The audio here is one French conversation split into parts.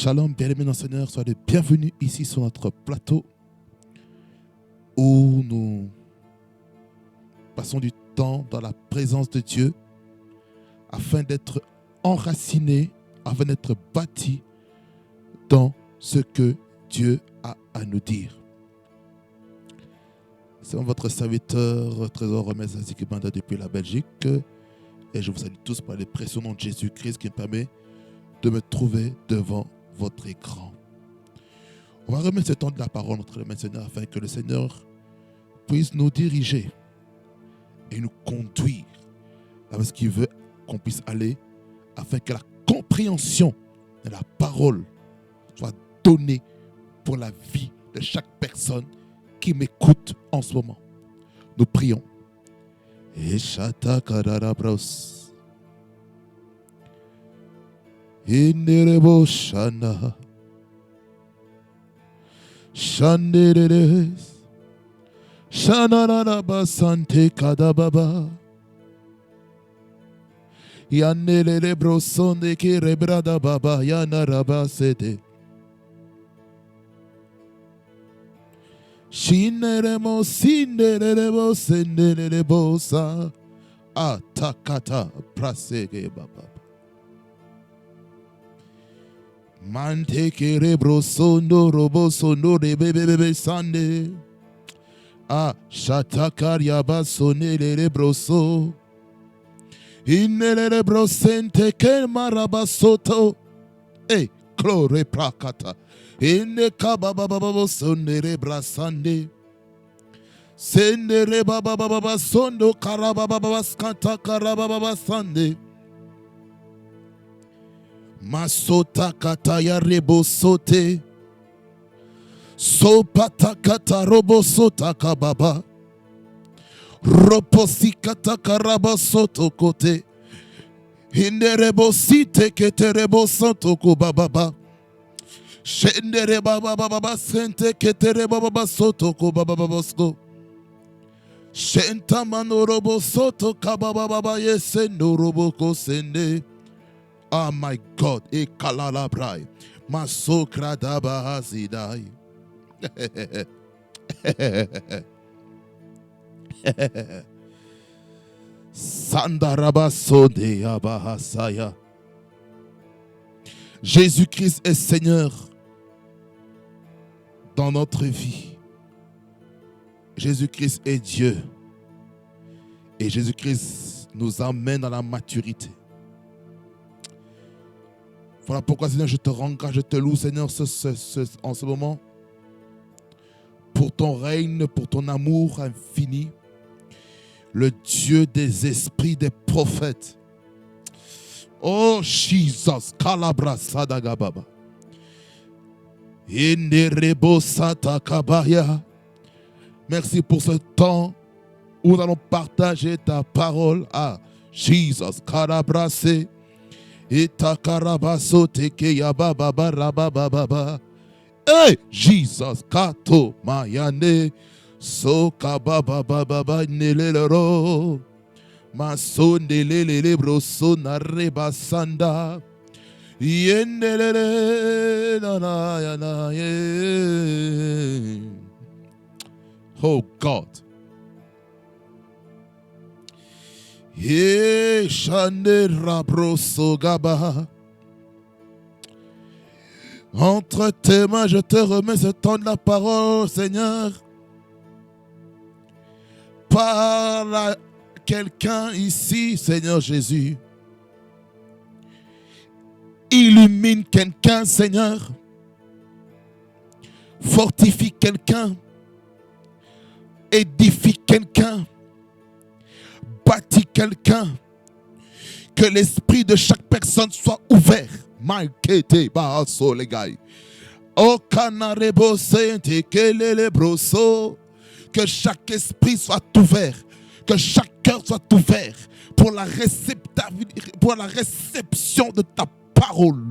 Shalom, bien-aimés dans le Seigneur, soyez les bienvenus ici sur notre plateau où nous passons du temps dans la présence de Dieu afin d'être enracinés, afin d'être bâtis dans ce que Dieu a à nous dire. C'est votre serviteur, Trésor Remès Azikibanda depuis la Belgique, et je vous salue tous par les précieux noms de Jésus-Christ qui me permet de me trouver devant votre écran. On va remettre ce temps de la parole entre les mains du Seigneur afin que le Seigneur puisse nous diriger et nous conduire vers ce qu'il veut qu'on puisse aller, afin que la compréhension de la parole soit donnée pour la vie de chaque personne qui m'écoute en ce moment. Nous prions. Eshatakarabros. Inerebo shana. Shanderes. Shanaraba sante kadababa. Yanere brosonde ki rebrada baba yanaraba sede. Shineremo sinderebo senderebo sa atakata prasege baba. Manteke rebrosondo robosondo rebebebe sande. Ah shatakaria basone rebroso. Inere brosente ke marabasoto. Klore prakata. Ine kababa baba sonere brasande. Sendere baba baba sondo karababa baba skanta karababa sande. Masota kataya rebo sote. Sopata kata robo sota kababa. Roposi kata karaba soto kote. Hinderebo site keterebo santo kubaba. Shendere baba baba sente ketere baba soto kubaba basko. Shenta manorobo soto kababa baba yesendo robo kosende. Oh my God, e kalala brai. Masokra daba hazidai. Sandaraba sode abahasaya. Jésus-Christ est Seigneur dans notre vie. Jésus-Christ est Dieu. Et Jésus-Christ nous emmène dans la maturité. Voilà pourquoi, Seigneur, je te rends grâce, je te loue, Seigneur, en ce moment, pour ton règne, pour ton amour infini, le Dieu des esprits, des prophètes. Oh, Jesus, Kalabra Sadagababa. Inderebo Satakabaya. Merci pour ce temps où nous allons partager ta parole. Ah, Jesus, Kalabrase. Itakarabaso teke yababa rababa. Hey, Jesus, Kato Mayane. Soka baba baba nelelero. Masonde lele broso na reba sanda. Yendelele na na na ye. Oh God. Ye shande rabroso gaba. Entre tes mains, je te remets ce temps de la parole, Seigneur. Parle à quelqu'un ici, Seigneur Jésus. Illumine quelqu'un, Seigneur. Fortifie quelqu'un. Édifie quelqu'un. Bâtis quelqu'un. Que l'esprit de chaque personne soit ouvert. Maïkete baso les gars. O canarebo sente kelele broso. Que chaque esprit soit ouvert. Que chaque cœur soit ouvert pour la réception de ta parole.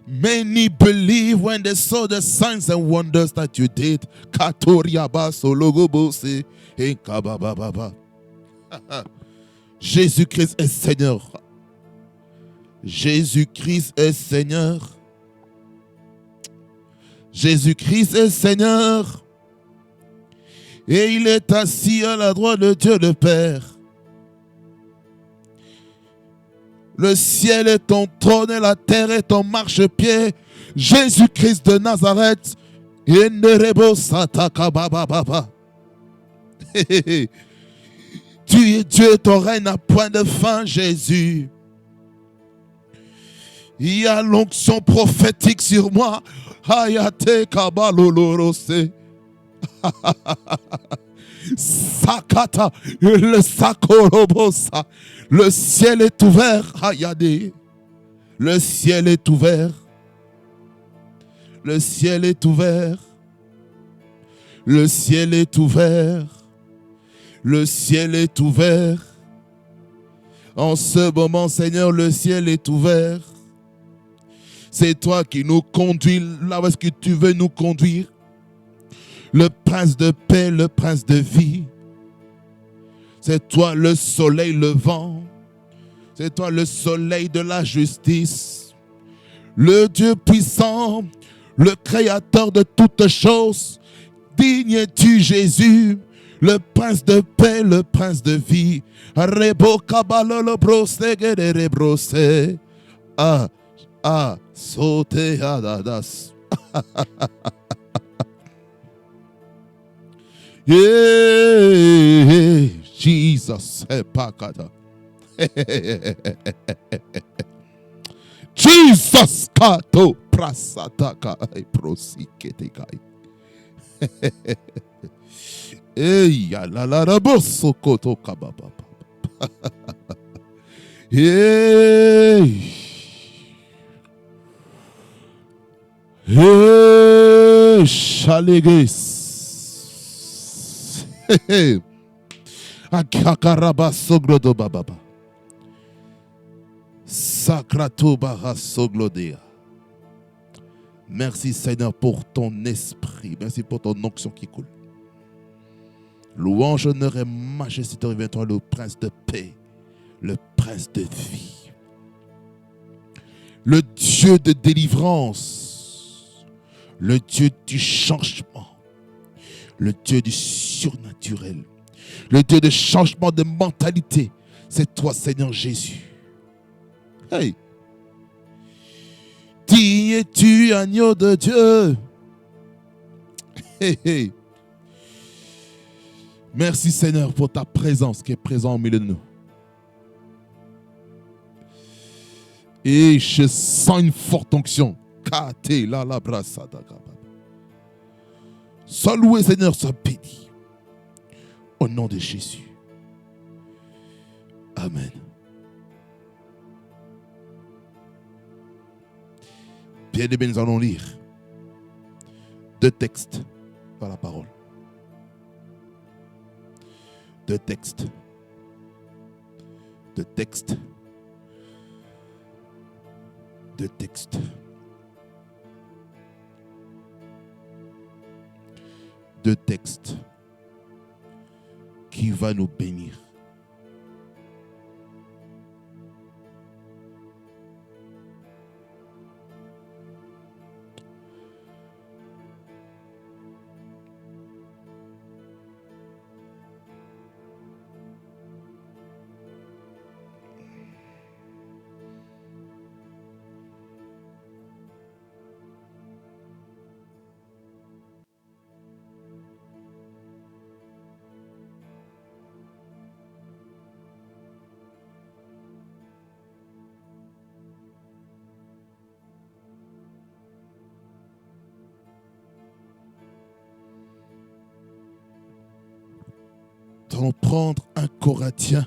Many believe when they saw the signs and wonders that you did. Katoriaba sologobose et kabababa. Jésus-Christ est Seigneur. Jésus-Christ est Seigneur. Jésus-Christ est Seigneur. Et il est assis à la droite de Dieu le Père. Le ciel est ton trône et la terre est ton marchepied. Jésus-Christ de Nazareth. Tu es Dieu, ton règne n'a point de fin, Jésus. Il y a l'onction prophétique sur moi. Hayate kabalolorose. Sakata, le sakorobosa. Le ciel est ouvert. Hayade. Le ciel est ouvert. Le ciel est ouvert. Le ciel est ouvert. Le ciel est ouvert. En ce moment, Seigneur, le ciel est ouvert. C'est toi qui nous conduis là où est-ce que tu veux nous conduire. Le prince de paix, le prince de vie. C'est toi le soleil levant. C'est toi le soleil de la justice. Le Dieu puissant, le créateur de toutes choses. Digne es-tu, Jésus, le prince de paix, le prince de vie. Rebo kabalolo brose gere brose. Sauté adadas. Yeah, Jesus, pakata. Jesus, kato prasataka prosiketekai. Hey, la la la bosso koto kababa. Hey. Hey, Shalegis. Hey, Akakaraba soglodo bababa. Sakrato baha soglodea. Merci Seigneur pour ton esprit. Merci pour ton onction qui coule. Louange, honneur et majesté te revient toi, le prince de paix, le prince de vie, le Dieu de délivrance, le Dieu du changement, le Dieu du surnaturel, le Dieu de changement de mentalité. C'est toi, Seigneur Jésus. Hey! Digne es-tu, agneau de Dieu? Hey, hey. Merci Seigneur pour ta présence qui est présente au milieu de nous. Et je sens une forte onction. Sois loué Seigneur, sois béni. Au nom de Jésus. Amen. Bien aimé, nous allons lire 2 textes par la parole. 2 textes. 2 textes. 2 textes. 2 textes qui va nous bénir. Nous allons prendre 1 Corinthiens,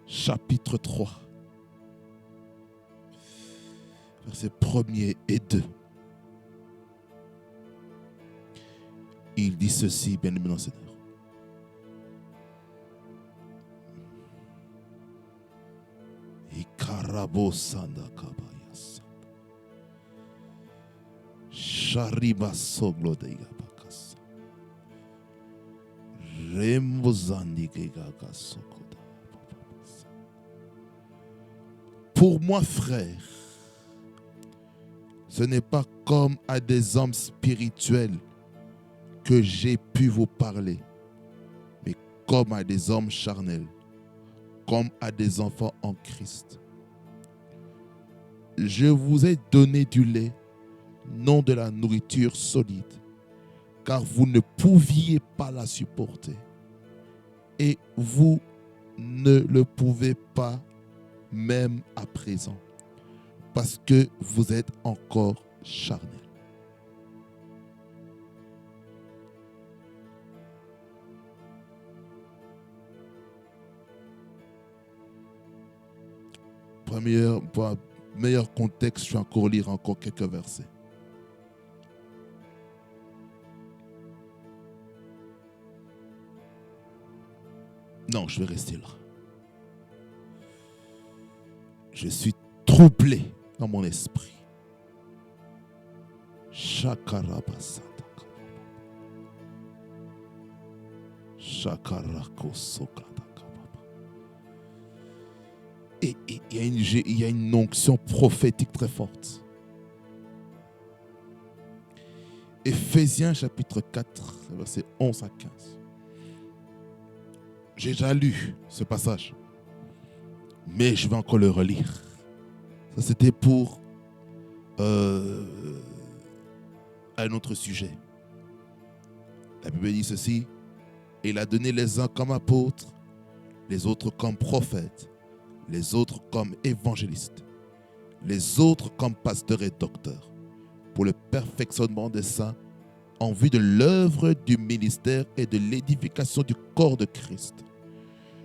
chapitre 3, versets 1er et 2. Il dit ceci, bien aimé dans le Seigneur. Ikarabo sanda kabayas. Shariba soglo de yabakas. Rembo zandi ke gaga sokoda. pour moi, frère, ce n'est pas comme à des hommes spirituels que j'ai pu vous parler, mais comme à des hommes charnels, comme à des enfants en Christ. Je vous ai donné du lait, non de la nourriture solide, car vous ne pouviez pas la supporter. Et vous ne le pouvez pas même à présent, parce que vous êtes encore charnel. Pour un meilleur contexte, je vais encore lire encore quelques versets. Non, je vais rester là. Je suis troublé dans mon esprit. Shakarabasata. Shakarakosokrata. Et il y a une onction prophétique très forte. Éphésiens chapitre 4, versets 11 à 15. J'ai déjà lu ce passage, mais je vais encore le relire. Ça, c'était pour un autre sujet. La Bible dit ceci: il a donné les uns comme apôtres, les autres comme prophètes, les autres comme évangélistes, les autres comme pasteurs et docteurs, pour le perfectionnement des saints, en vue de l'œuvre du ministère et de l'édification du corps de Christ,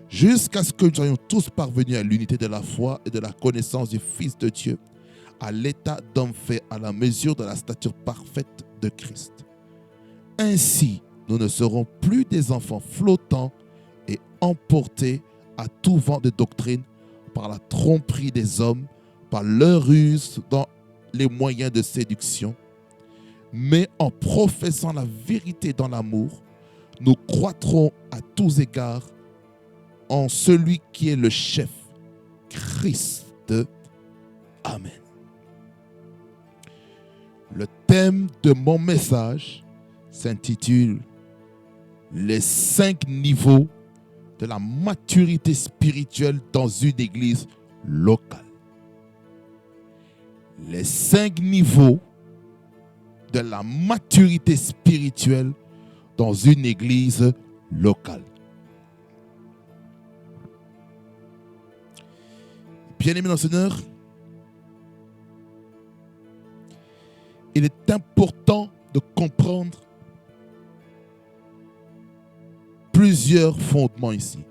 jusqu'à ce que nous soyons tous parvenus à l'unité de la foi et de la connaissance du Fils de Dieu, à l'état d'homme fait à la mesure de la stature parfaite de Christ. Ainsi, nous ne serons plus des enfants flottants et emportés à tout vent de doctrine par la tromperie des hommes, par leur ruse dans les moyens de séduction, mais en professant la vérité dans l'amour, nous croîtrons à tous égards en celui qui est le chef, Christ. Amen. Le thème de mon message s'intitule « Les 5 niveaux de la maturité spirituelle dans une église locale ». Les 5 niveaux de la maturité spirituelle dans une église locale. Bien-aimés dans le Seigneur, il est important de comprendre plusieurs fondements ici.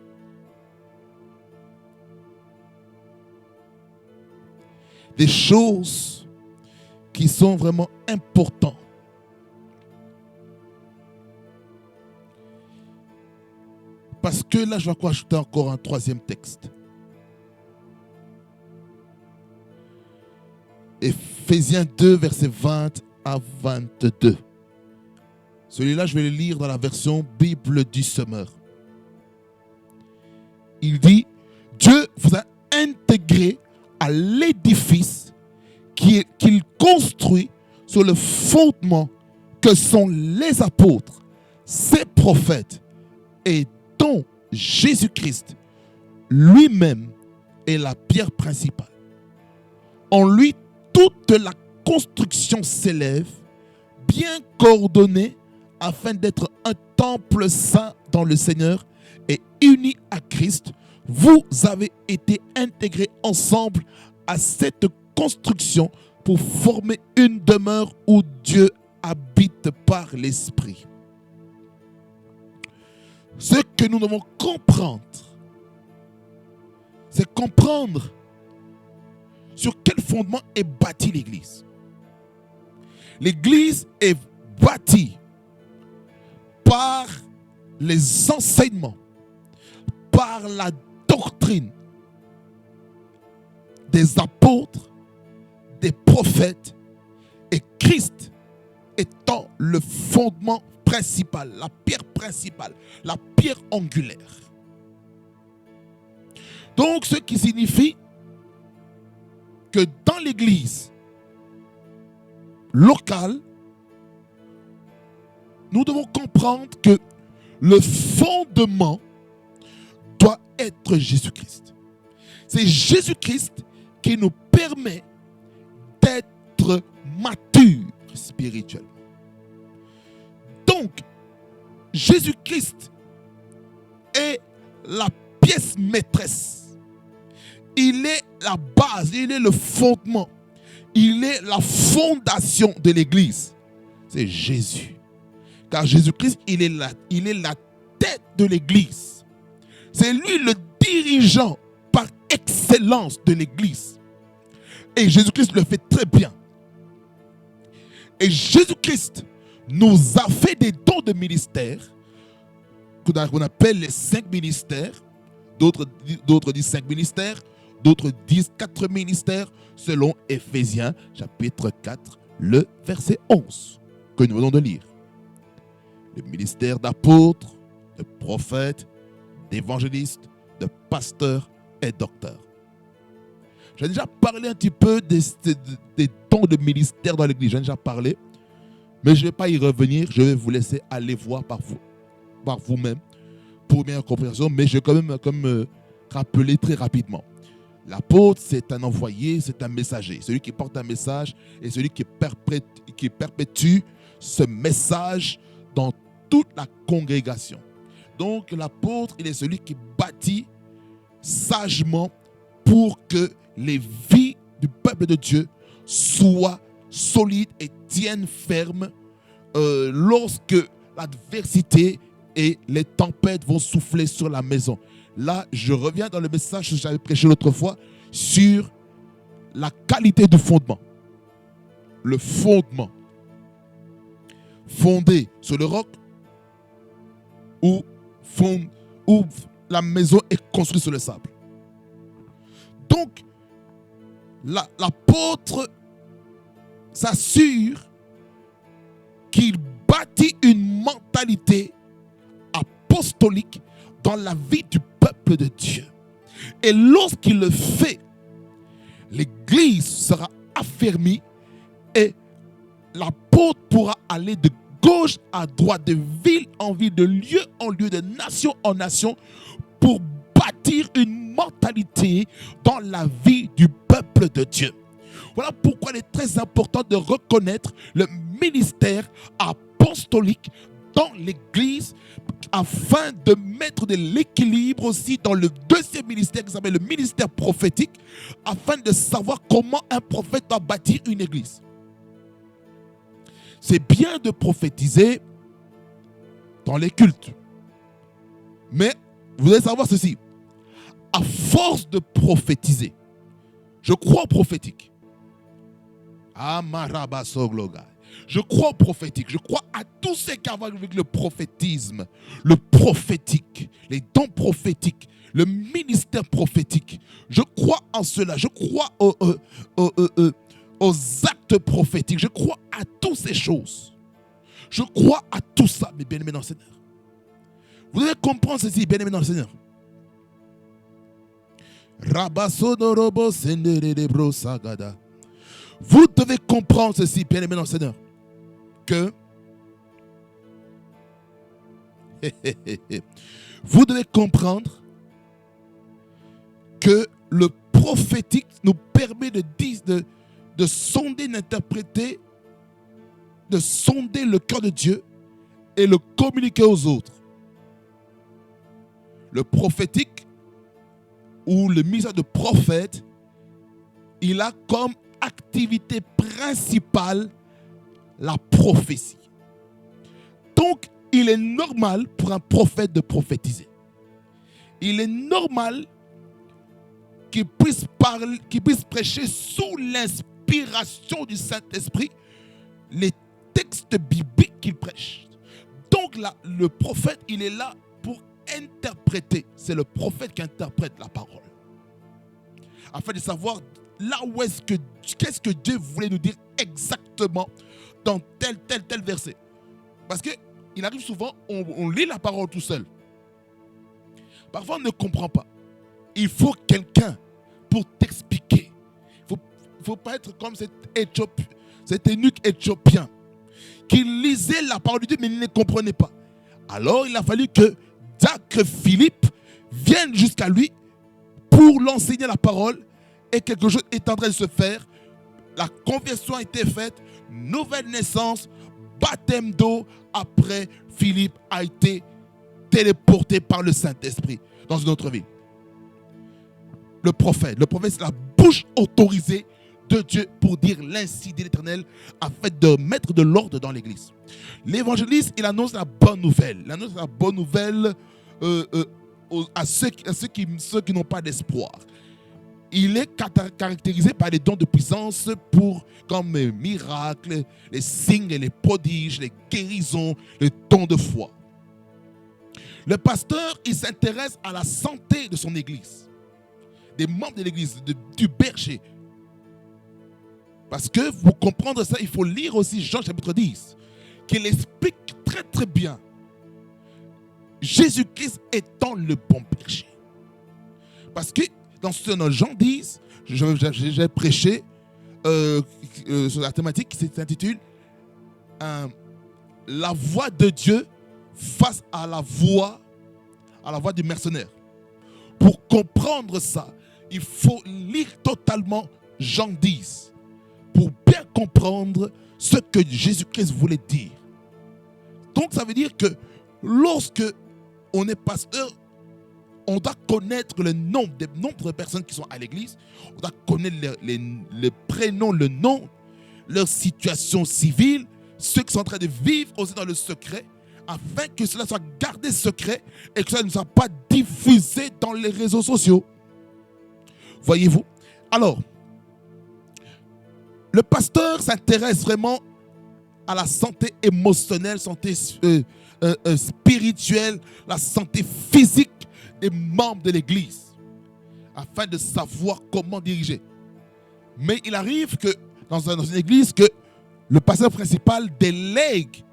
Des choses qui sont vraiment importantes. Parce que là, je vais encore ajouter encore un troisième texte. Éphésiens 2, versets 20 à 22. Celui-là, je vais le lire dans la version Bible du Semeur. Il dit: Dieu vous a intégré à l'édifice qu'il construit sur le fondement que sont les apôtres, ses prophètes, et dont Jésus-Christ lui-même est la pierre principale. En lui, toute la construction s'élève, bien coordonnée, afin d'être un temple saint dans le Seigneur et uni à Christ. Vous avez été intégrés ensemble à cette construction pour former une demeure où Dieu habite par l'Esprit. Ce que nous devons comprendre, c'est comprendre sur quel fondement est bâtie l'Église. L'Église est bâtie par les enseignements, par la doctrine des apôtres, des prophètes, et Christ étant le fondement principal, la pierre angulaire. Donc, ce qui signifie l'église locale, nous devons comprendre que le fondement doit être Jésus-Christ. C'est Jésus-Christ qui nous permet d'être matures spirituellement. Donc, Jésus-Christ est la pièce maîtresse. Il est la base, il est le fondement, il est la fondation de l'Église. C'est Jésus. Car Jésus-Christ, il est la tête de l'Église. C'est lui le dirigeant par excellence de l'Église. Et Jésus-Christ le fait très bien. Et Jésus-Christ nous a fait des dons de ministère qu'on appelle les 5 ministères. D'autres disent 5 ministères, d'autres disent 4 ministères, selon Éphésiens chapitre 4, le verset 11, que nous venons de lire. Le ministère d'apôtre, de prophète, d'évangéliste, de pasteur et docteur. J'ai déjà parlé un petit peu des dons de ministère dans l'église. J'ai déjà parlé, mais je ne vais pas y revenir. Je vais vous laisser aller voir par vous-même pour une meilleure compréhension, mais je vais quand même rappeler très rapidement. L'apôtre, c'est un envoyé, c'est un messager. Celui qui porte un message et celui qui perpétue ce message dans toute la congrégation. Donc l'apôtre, il est celui qui bâtit sagement pour que les vies du peuple de Dieu soient solides et tiennent ferme lorsque l'adversité et les tempêtes vont souffler sur la maison. Là, je reviens dans le message que j'avais prêché l'autre fois sur la qualité du fondement. Le fondement. Fondé sur le roc ou la maison est construite sur le sable. Donc, l'apôtre s'assure qu'il bâtit une mentalité apostolique dans la vie du peuple de Dieu. Et lorsqu'il le fait, l'Église sera affermie et l'apôtre pourra aller de gauche à droite, de ville en ville, de lieu en lieu, de nation en nation, pour bâtir une mentalité dans la vie du peuple de Dieu. Voilà pourquoi il est très important de reconnaître le ministère apostolique dans l'Église afin de mettre de l'équilibre aussi dans le deuxième ministère qui s'appelle le ministère prophétique, afin de savoir comment un prophète doit bâtir une Église. C'est bien de prophétiser dans les cultes. Mais vous devez savoir ceci. À force de prophétiser, je crois au prophétique. Je crois au prophétique. Je crois à tout ce qui a à voir avec le prophétisme, le prophétique, les dons prophétiques, le ministère prophétique. Je crois en cela. Je crois aux actes prophétiques. Je crois à toutes ces choses. Je crois à tout ça, mes bien-aimés dans le Seigneur. Vous devez comprendre ceci, bien-aimés dans le Seigneur. Vous devez comprendre ceci, bien-aimés dans le Seigneur, que vous devez comprendre que le prophétique nous permet de sonder, d'interpréter, de sonder le cœur de Dieu et le communiquer aux autres. Le prophétique ou le ministère de prophète, il a comme activité principale la prophétie. Donc, il est normal pour un prophète de prophétiser. Il est normal qu'il puisse parler, qu'il puisse prêcher sous l'inspiration du Saint-Esprit les textes bibliques qu'il prêche. Donc là, le prophète, il est là pour interpréter. C'est le prophète qui interprète la parole. Afin de savoir là où qu'est-ce que Dieu voulait nous dire exactement dans tel verset. Parce qu'il arrive souvent, on lit la parole tout seul. Parfois, on ne comprend pas. Il faut quelqu'un pour t'expliquer. Il faut pas être comme cet eunuque éthiopien qui lisait la parole de Dieu, mais il ne comprenait pas. Alors, il a fallu que Diacre Philippe vienne jusqu'à lui pour l'enseigner la parole, et quelque chose est en train de se faire. La conversion a été faite, nouvelle naissance, baptême d'eau. Après, Philippe a été téléporté par le Saint-Esprit dans une autre vie. Le prophète, c'est la bouche autorisée de Dieu pour dire l'ainsi dit l'Éternel, afin de mettre de l'ordre dans l'église. L'évangéliste, il annonce la bonne nouvelle. Il annonce la bonne nouvelle à ceux qui n'ont pas d'espoir. Il est caractérisé par les dons de puissance comme les miracles, les signes et les prodiges, les guérisons, les dons de foi. Le pasteur, il s'intéresse à la santé de son église, des membres de l'église, du berger. Parce que pour comprendre ça, il faut lire aussi Jean chapitre 10, qui explique très très bien Jésus-Christ étant le bon berger. Parce que dans Jean 10, j'ai prêché sur la thématique qui s'intitule la voix de Dieu face à la voix du mercenaire. Pour comprendre ça, il faut lire totalement Jean 10 pour bien comprendre ce que Jésus-Christ voulait dire. Donc ça veut dire que lorsque on est pasteur, on doit connaître le nombre de personnes qui sont à l'église, on doit connaître les prénoms, le nom, leur situation civile, ceux qui sont en train de vivre aussi dans le secret, afin que cela soit gardé secret et que cela ne soit pas diffusé dans les réseaux sociaux. Voyez-vous? Alors, le pasteur s'intéresse vraiment à la santé émotionnelle, santé spirituelle, la santé physique des membres de l'église, afin de savoir comment diriger. Mais il arrive que dans une église, que le pasteur principal délègue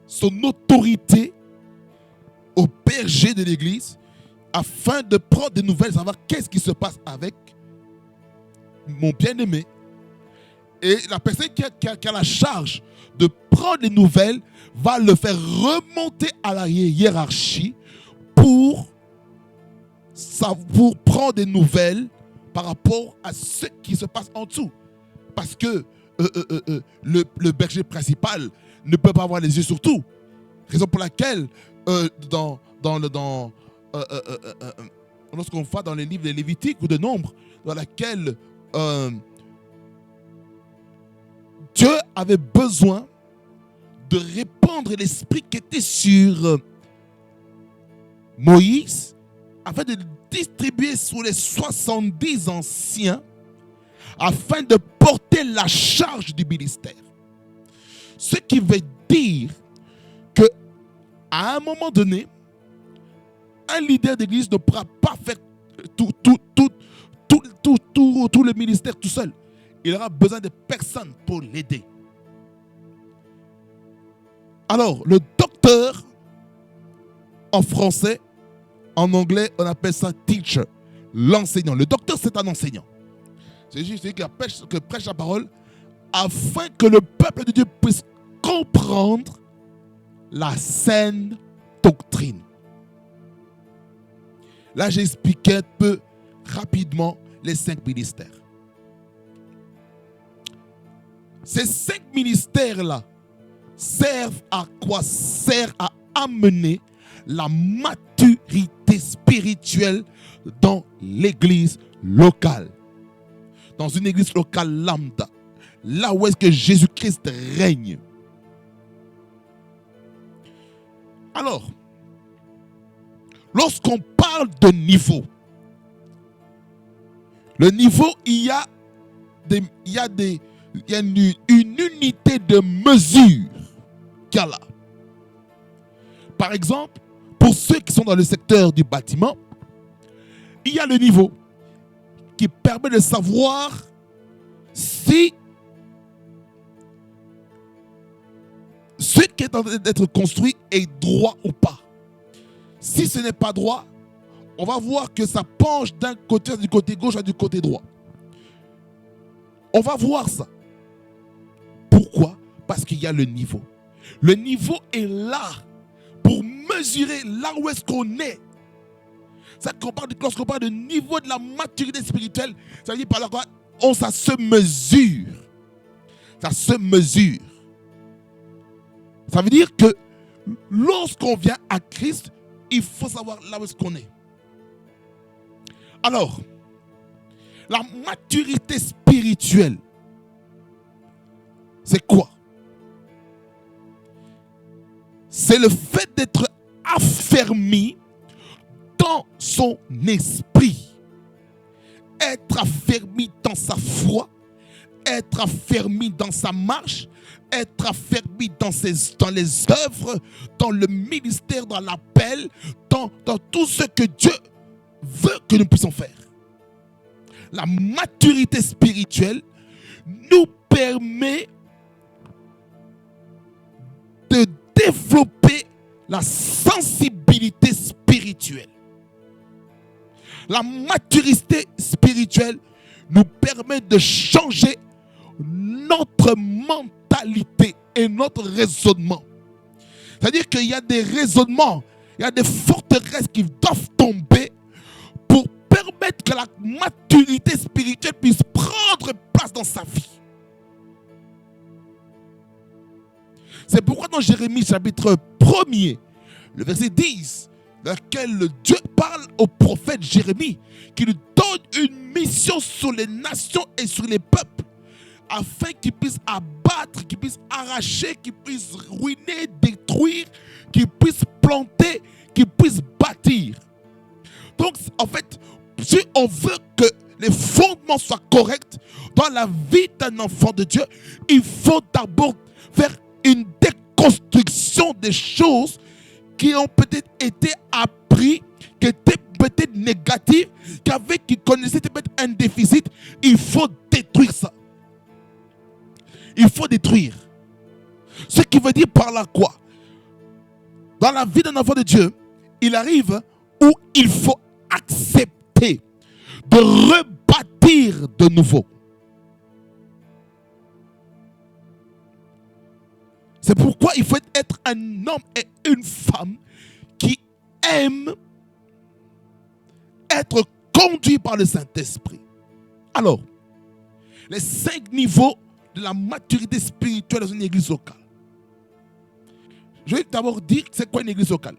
son autorité au berger de l'église, afin de prendre des nouvelles, savoir qu'est-ce qui se passe avec mon bien-aimé. Et la personne qui a la charge de prendre les nouvelles va le faire remonter à la hiérarchie pour prendre des nouvelles par rapport à ce qui se passe en dessous. Parce que le berger principal ne peut pas avoir les yeux sur tout. Raison pour laquelle lorsqu'on va dans les livres de Lévitique ou de Nombre, dans laquelle Dieu avait besoin de répandre l'esprit qui était sur Moïse, afin de distribuer sur les 70 anciens, afin de porter la charge du ministère. Ce qui veut dire qu'à un moment donné, un leader d'église ne pourra pas faire tout le ministère tout seul. Il aura besoin de personnes pour l'aider. Alors, le docteur, en français, en anglais, on appelle ça teacher, l'enseignant. Le docteur, c'est un enseignant. C'est juste celui qui prêche la parole afin que le peuple de Dieu puisse comprendre la saine doctrine. Là, j'ai expliqué un peu rapidement les 5 ministères. Ces 5 ministères-là servent à quoi? Servent à amener la maturité spirituelle dans l'église locale. Dans une église locale lambda. Là où est-ce que Jésus-Christ règne. Alors, lorsqu'on parle de niveau, le niveau, il y a une unité de mesure qu'il y a là. Par exemple, pour ceux qui sont dans le secteur du bâtiment, il y a le niveau qui permet de savoir si ce qui est en train d'être construit est droit ou pas. Si ce n'est pas droit, on va voir que ça penche d'un côté du côté gauche à du côté droit. On va voir ça. Pourquoi? Parce qu'il y a le niveau. Le niveau est là pour mesurer là où est-ce qu'on est. Lorsqu'on parle de niveau de la maturité spirituelle, ça veut dire par là quoi? Ça se mesure. Ça se mesure. Ça veut dire que lorsqu'on vient à Christ, il faut savoir là où est-ce qu'on est. Alors, la maturité spirituelle, c'est quoi? C'est le fait d'être affermi dans son esprit, être affermi dans sa foi, être affermi dans sa marche, être affermi dans les œuvres, dans le ministère, dans l'appel, dans tout ce que Dieu veut que nous puissions faire. La maturité spirituelle nous permet de développer la sensibilité spirituelle. La maturité spirituelle nous permet de changer notre mentalité et notre raisonnement. C'est-à-dire qu'il y a des raisonnements, il y a des forteresses qui doivent tomber pour permettre que la maturité spirituelle puisse prendre place dans sa vie. C'est pourquoi dans Jérémie chapitre 1er, le verset 10, dans lequel Dieu parle au prophète Jérémie, qui lui donne une mission sur les nations et sur les peuples, afin qu'il puisse abattre, qu'il puisse arracher, qu'il puisse ruiner, détruire, qu'il puisse planter, qu'il puisse bâtir. Donc, en fait, si on veut que les fondements soient corrects dans la vie d'un enfant de Dieu, il faut d'abord faire une déconstruction des choses qui ont peut-être été appris, qui étaient peut-être négatives, qui connaissaient peut-être un déficit. Il faut détruire ça. Il faut détruire. Ce qui veut dire par là quoi? Dans la vie d'un enfant de Dieu, il arrive où il faut accepter de rebâtir de nouveau. C'est pourquoi il faut être un homme et une femme qui aiment être conduits par le Saint-Esprit. Alors, les 5 niveaux de la maturité spirituelle dans une église locale. Je vais d'abord dire c'est quoi une église locale.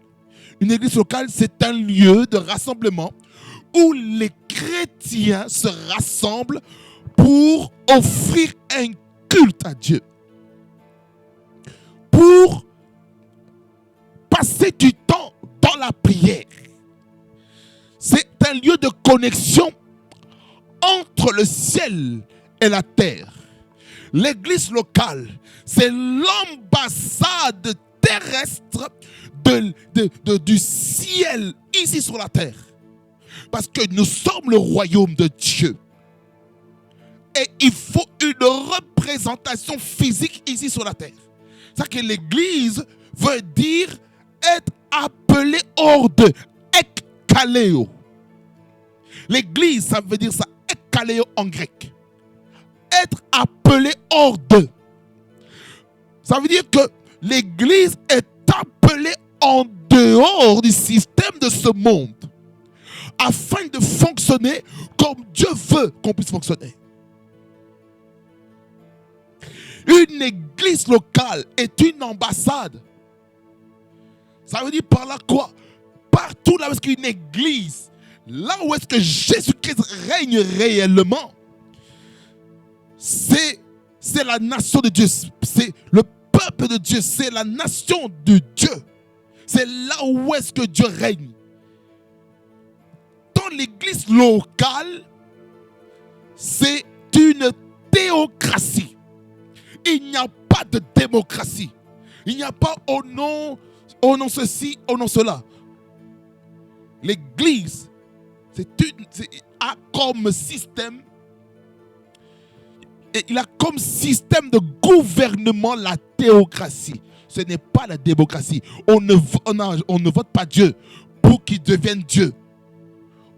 Une église locale, c'est un lieu de rassemblement où les chrétiens se rassemblent pour offrir un culte à Dieu. Pour passer du temps dans la prière. C'est un lieu de connexion entre le ciel et la terre. L'église locale, c'est l'ambassade terrestre du ciel ici sur la terre. Parce que nous sommes le royaume de Dieu. Et il faut une représentation physique ici sur la terre. C'est-à-dire que l'église veut dire être appelé hors de, ekkaleo. L'église, ça veut dire ça, ekkaleo en grec. Être appelé hors de. Ça veut dire que l'église est appelée en dehors du système de ce monde afin de fonctionner comme Dieu veut qu'on puisse fonctionner. Une église locale est une ambassade. Ça veut dire par là quoi? Partout là où est-ce qu'il y a une église, là où est-ce que Jésus-Christ règne réellement, c'est la nation de Dieu, c'est le peuple de Dieu, c'est la nation de Dieu. C'est là où est-ce que Dieu règne. Dans l'église locale, c'est une théocratie. Il n'y a pas de démocratie. Il n'y a pas au nom ceci, au nom cela. L'église, a comme système, et il a comme système de gouvernement la théocratie. Ce n'est pas la démocratie. On ne vote pas Dieu pour qu'il devienne Dieu.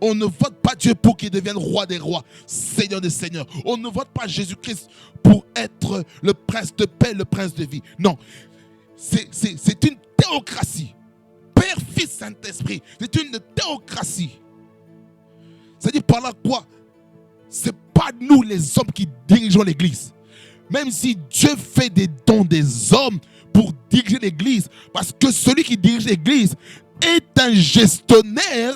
On ne vote pas Dieu pour qu'il devienne roi des rois, Seigneur des seigneurs. On ne vote pas Jésus-Christ pour être le prince de paix, le prince de vie. Non, c'est une théocratie. Père, Fils, Saint-Esprit, c'est une théocratie. C'est-à-dire par là quoi? Ce n'est pas nous les hommes qui dirigeons l'Église. Même si Dieu fait des dons des hommes pour diriger l'Église, parce que celui qui dirige l'Église est un gestionnaire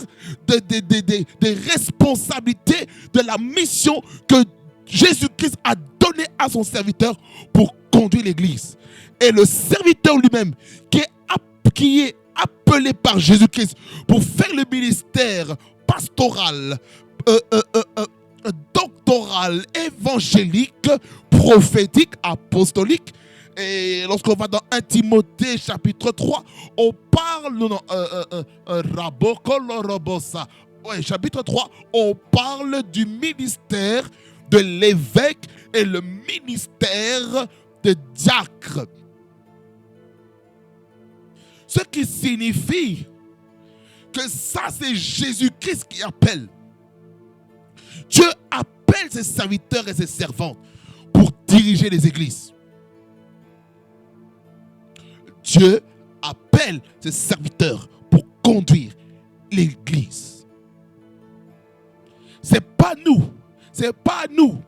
des responsabilités de la mission que Jésus-Christ a donnée à son serviteur pour conduire l'Église. Et le serviteur lui-même, qui est appelé par Jésus-Christ pour faire le ministère pastoral, doctoral, évangélique, prophétique, apostolique. Et lorsqu'on va dans 1 Timothée chapitre 3, on parle chapitre 3, on parle du ministère de l'évêque et le ministère de diacre. Ce qui signifie que ça, c'est Jésus-Christ qui appelle. Dieu appelle ses serviteurs et ses servantes pour diriger les églises. Dieu appelle ses serviteurs pour conduire l'église. C'est pas à nous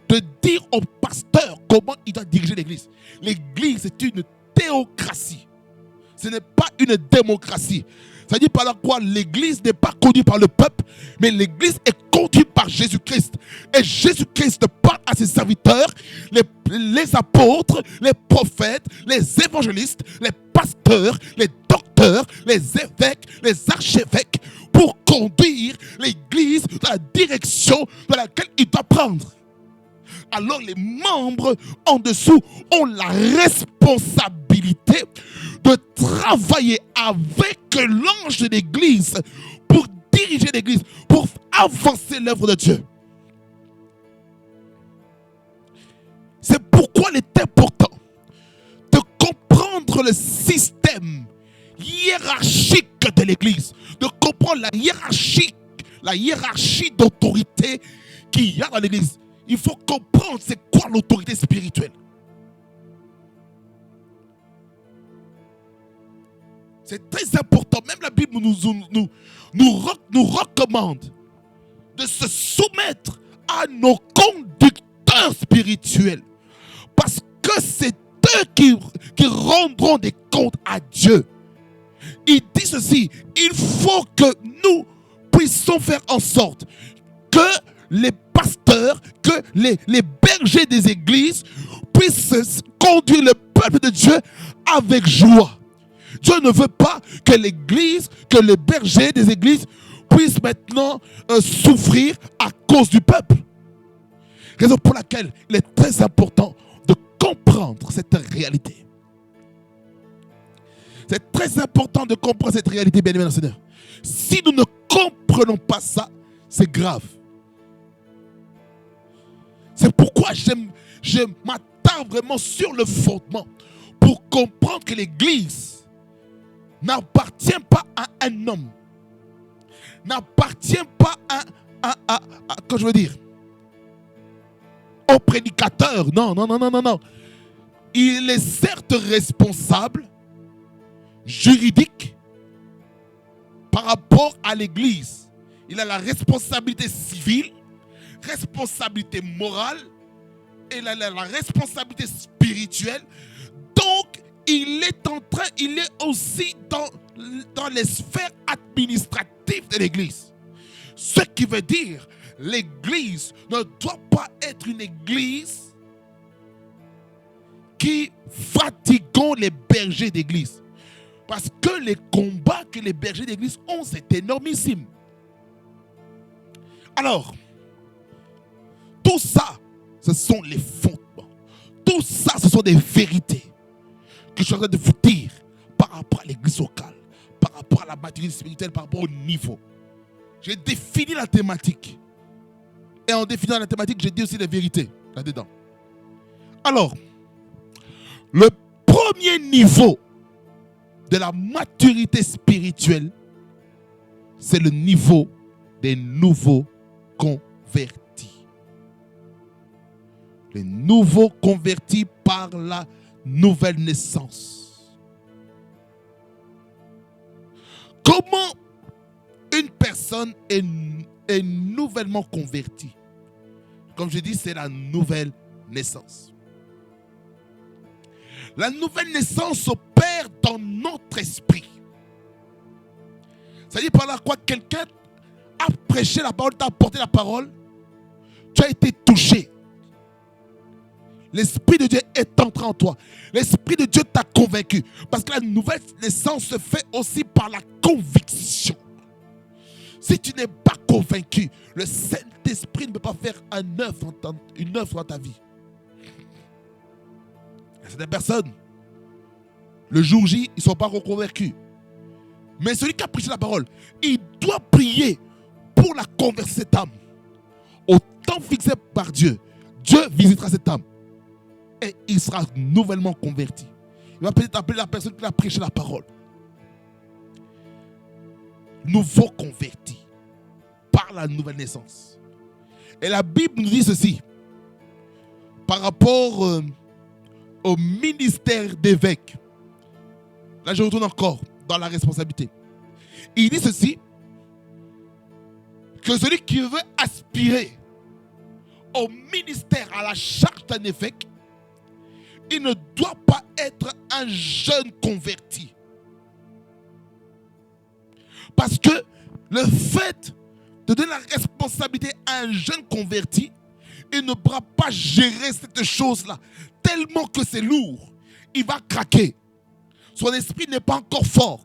de dire au pasteur comment il doit diriger l'église. L'église est une théocratie. Ce n'est pas une démocratie. Ça dit par là quoi? L'église n'est pas conduite par le peuple, mais l'église est conduite par Jésus-Christ. Et Jésus-Christ parle à ses serviteurs, les apôtres, les prophètes, les évangélistes, les pasteurs, les docteurs, les évêques, les archevêques, pour conduire l'église dans la direction dans laquelle il doit prendre. Alors les membres en dessous ont la responsabilité de travailler avec l'ange de l'église pour diriger l'église, pour avancer l'œuvre de Dieu. C'est pourquoi il est important de comprendre le système hiérarchique de l'église, de comprendre la hiérarchie d'autorité qu'il y a dans l'église. Il faut comprendre c'est quoi l'autorité spirituelle. C'est très important. Même la Bible nous recommande de se soumettre à nos conducteurs spirituels. Parce que c'est eux qui rendront des comptes à Dieu. Il dit ceci, il faut que nous puissions faire en sorte que les pasteurs, que les bergers des églises puissent conduire le peuple de Dieu avec joie. Dieu ne veut pas que l'église, que les bergers des églises puissent maintenant souffrir à cause du peuple. Raison pour laquelle il est très important de comprendre cette réalité. C'est très important de comprendre cette réalité, bien-aimés dans le Seigneur. Si nous ne comprenons pas ça, c'est grave. C'est pourquoi je m'attarde vraiment sur le fondement pour comprendre que l'église n'appartient pas à un homme, n'appartient pas que je veux dire, au prédicateur. Non. Il est certes responsable, juridique, par rapport à l'église. Il a la responsabilité civile, responsabilité morale, et la responsabilité spirituelle. Donc, il est aussi dans les sphères administratives de l'église. Ce qui veut dire, l'église ne doit pas être une église qui fatigue les bergers d'église. Parce que les combats que les bergers d'église ont, c'est énormissime. Alors, tout ça, ce sont les fondements. Tout ça, ce sont des vérités que je suis en train de vous dire par rapport à l'église locale, par rapport à la maturité spirituelle, par rapport au niveau. J'ai défini la thématique. Et en définissant la thématique, j'ai dit aussi les vérités là-dedans. Alors, le premier niveau de la maturité spirituelle, c'est le niveau des nouveaux convertis. Les nouveaux convertis par la nouvelle naissance. Comment une personne est nouvellement convertie? Comme je dis, c'est la nouvelle naissance. La nouvelle naissance opère dans notre esprit. C'est-à-dire par là quoi, quelqu'un a prêché la parole, t'a apporté la parole, tu as été touché. L'Esprit de Dieu est entré en toi. L'Esprit de Dieu t'a convaincu. Parce que la nouvelle naissance se fait aussi par la conviction. Si tu n'es pas convaincu, le Saint-Esprit ne peut pas faire une œuvre dans ta vie. Certaines personnes, le jour J, ils ne sont pas reconvaincus. Mais celui qui a prêché la parole, il doit prier pour la conversion de cette âme. Au temps fixé par Dieu, Dieu visitera cette âme. Et il sera nouvellement converti. Il va peut-être appeler la personne qui a prêché la parole. Nouveau converti par la nouvelle naissance. Et la Bible nous dit ceci par rapport au ministère d'évêque. Là, je retourne encore dans la responsabilité. Il dit ceci, que celui qui veut aspirer au ministère, à la charge d'un évêque, il ne doit pas être un jeune converti. Parce que le fait de donner la responsabilité à un jeune converti, il ne pourra pas gérer cette chose-là. Tellement que c'est lourd, il va craquer. Son esprit n'est pas encore fort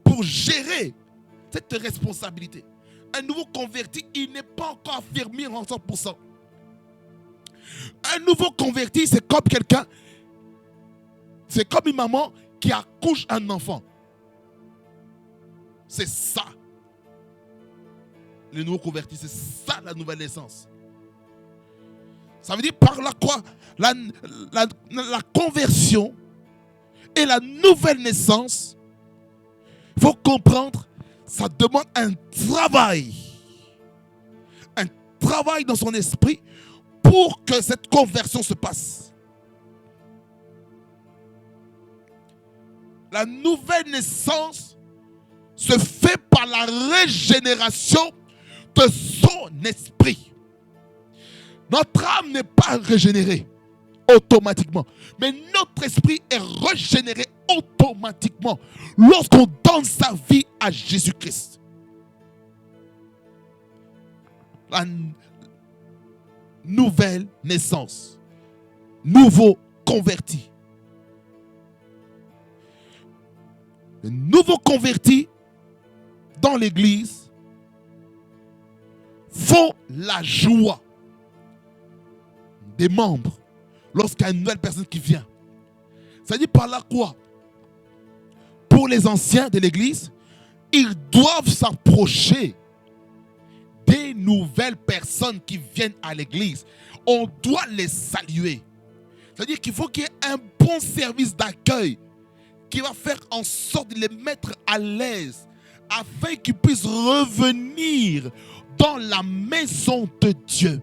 pour gérer cette responsabilité. Un nouveau converti, il n'est pas encore affirmé en 100%. Un nouveau converti, c'est comme quelqu'un, c'est comme une maman qui accouche un enfant. C'est ça. Le nouveau converti, c'est ça la nouvelle naissance. Ça veut dire par là quoi? La conversion et la nouvelle naissance, il faut comprendre, ça demande un travail. Un travail dans son esprit pour que cette conversion se passe. La nouvelle naissance se fait par la régénération de son esprit. Notre âme n'est pas régénérée automatiquement, mais notre esprit est régénéré automatiquement lorsqu'on donne sa vie à Jésus-Christ. La nouvelle naissance, nouveau converti. Le nouveau converti dans l'église font la joie des membres lorsqu'il y a une nouvelle personne qui vient. Ça dit par là quoi? Pour les anciens de l'église, ils doivent s'approcher des nouvelles personnes qui viennent à l'église. On doit les saluer. C'est-à-dire qu'il faut qu'il y ait un bon service d'accueil qui va faire en sorte de les mettre à l'aise afin qu'ils puissent revenir dans la maison de Dieu.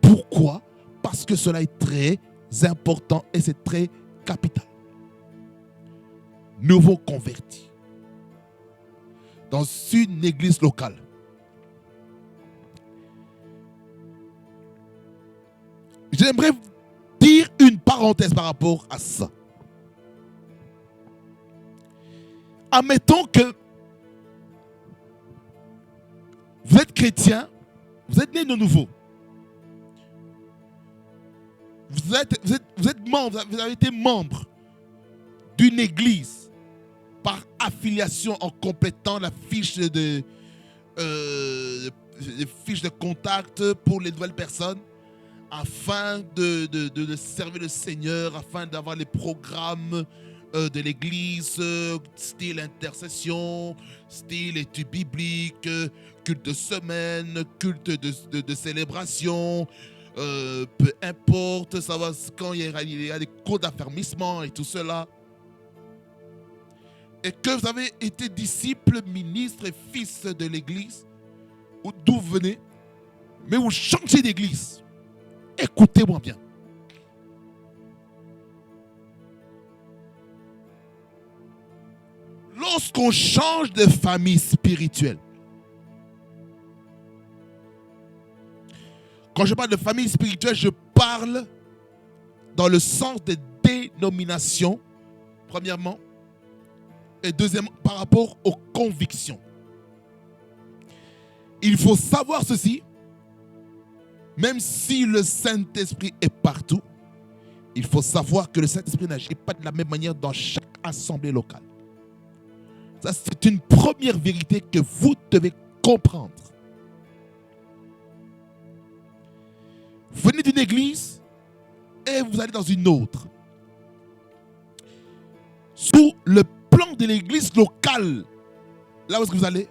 Pourquoi? Parce que cela est très important et c'est très capital. Nouveau converti dans une église locale. J'aimerais dire une parenthèse par rapport à ça. Admettons que vous êtes chrétien, vous êtes né de nouveau. Vous êtes membre, vous avez été membre d'une église par affiliation en complétant la fiche de contact pour les nouvelles personnes afin de servir le Seigneur, afin d'avoir les programmes de l'église, style intercession, style étude biblique, culte de semaine, culte de célébration, peu importe, ça va quand il y a des cours d'affermissement et tout cela. Et que vous avez été disciple, ministre et fils de l'église, d'où vous venez, mais vous changez d'église. Écoutez-moi bien. Lorsqu'on change de famille spirituelle, quand je parle de famille spirituelle, je parle dans le sens des dénominations, premièrement, et deuxièmement, par rapport aux convictions. Il faut savoir ceci, même si le Saint-Esprit est partout, il faut savoir que le Saint-Esprit n'agit pas de la même manière dans chaque assemblée locale. Ça, c'est une première vérité que vous devez comprendre. Venez d'une église et vous allez dans une autre. Sous le plan de l'église locale, là où est-ce que vous allez,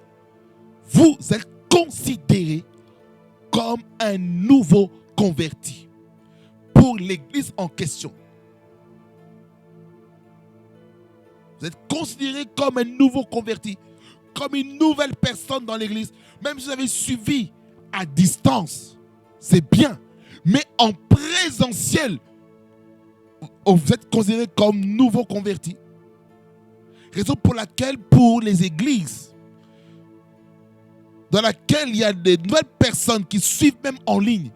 vous êtes considéré comme un nouveau converti pour l'église en question. Vous êtes considéré comme un nouveau converti, comme une nouvelle personne dans l'église. Même si vous avez suivi à distance, c'est bien. Mais en présentiel, vous êtes considéré comme nouveau converti. Raison pour laquelle, pour les églises dans laquelle il y a des nouvelles personnes qui suivent même en ligne,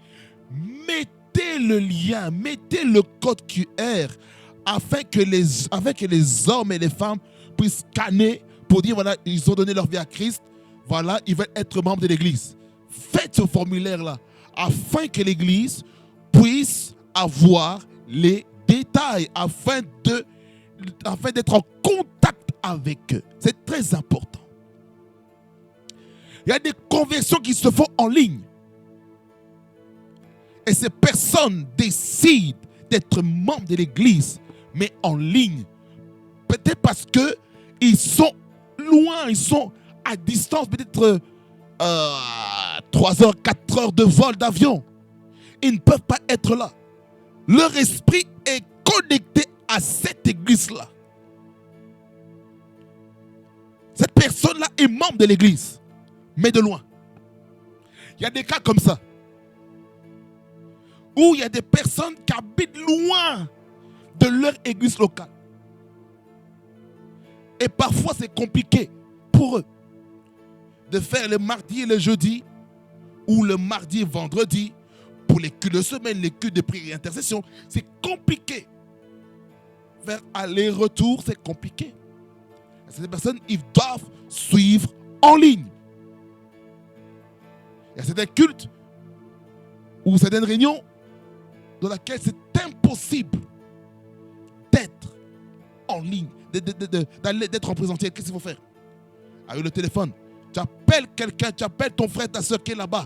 mettez le lien, mettez le code QR afin que les hommes et les femmes puissent scanner pour dire voilà, ils ont donné leur vie à Christ, voilà, ils veulent être membres de l'église. Faites ce formulaire-là afin que l'église puisse avoir les détails, afin d'être en contact avec eux. C'est très important. Il y a des conversions qui se font en ligne. Et ces personnes décident d'être membres de l'église, mais en ligne. Peut-être parce qu'ils sont loin, ils sont à distance, peut-être 3 heures, 4 heures de vol d'avion. Ils ne peuvent pas être là. Leur esprit est connecté à cette église-là. Cette personne-là est membre de l'église, mais de loin. Il y a des cas comme ça, où il y a des personnes qui habitent loin de leur église locale. Et parfois, c'est compliqué pour eux de faire le mardi et le jeudi, ou le mardi et vendredi, pour les cultes de semaine, les cultes de prière et intercession. C'est compliqué. Faire aller-retour, c'est compliqué. Ces personnes, ils doivent suivre en ligne. Il y a certains cultes ou certaines réunions dans lesquelles c'est impossible d'être en ligne, d'être en présentiel. Qu'est-ce qu'il faut faire? Avec le téléphone, tu appelles quelqu'un, tu appelles ton frère, ta soeur qui est là-bas,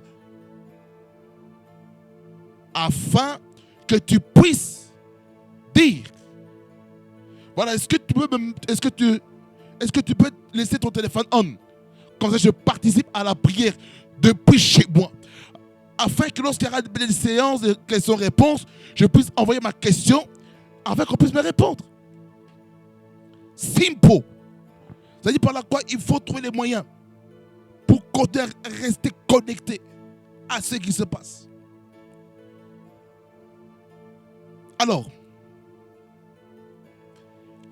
afin que tu puisses dire, voilà, est-ce que tu peux laisser ton téléphone on? Comme ça, je participe à la prière depuis chez moi. Afin que lorsqu'il y aura des séances de questions-réponses, je puisse envoyer ma question afin qu'on puisse me répondre. Simple. C'est-à-dire par là quoi il faut trouver les moyens pour rester connecté à ce qui se passe. Alors,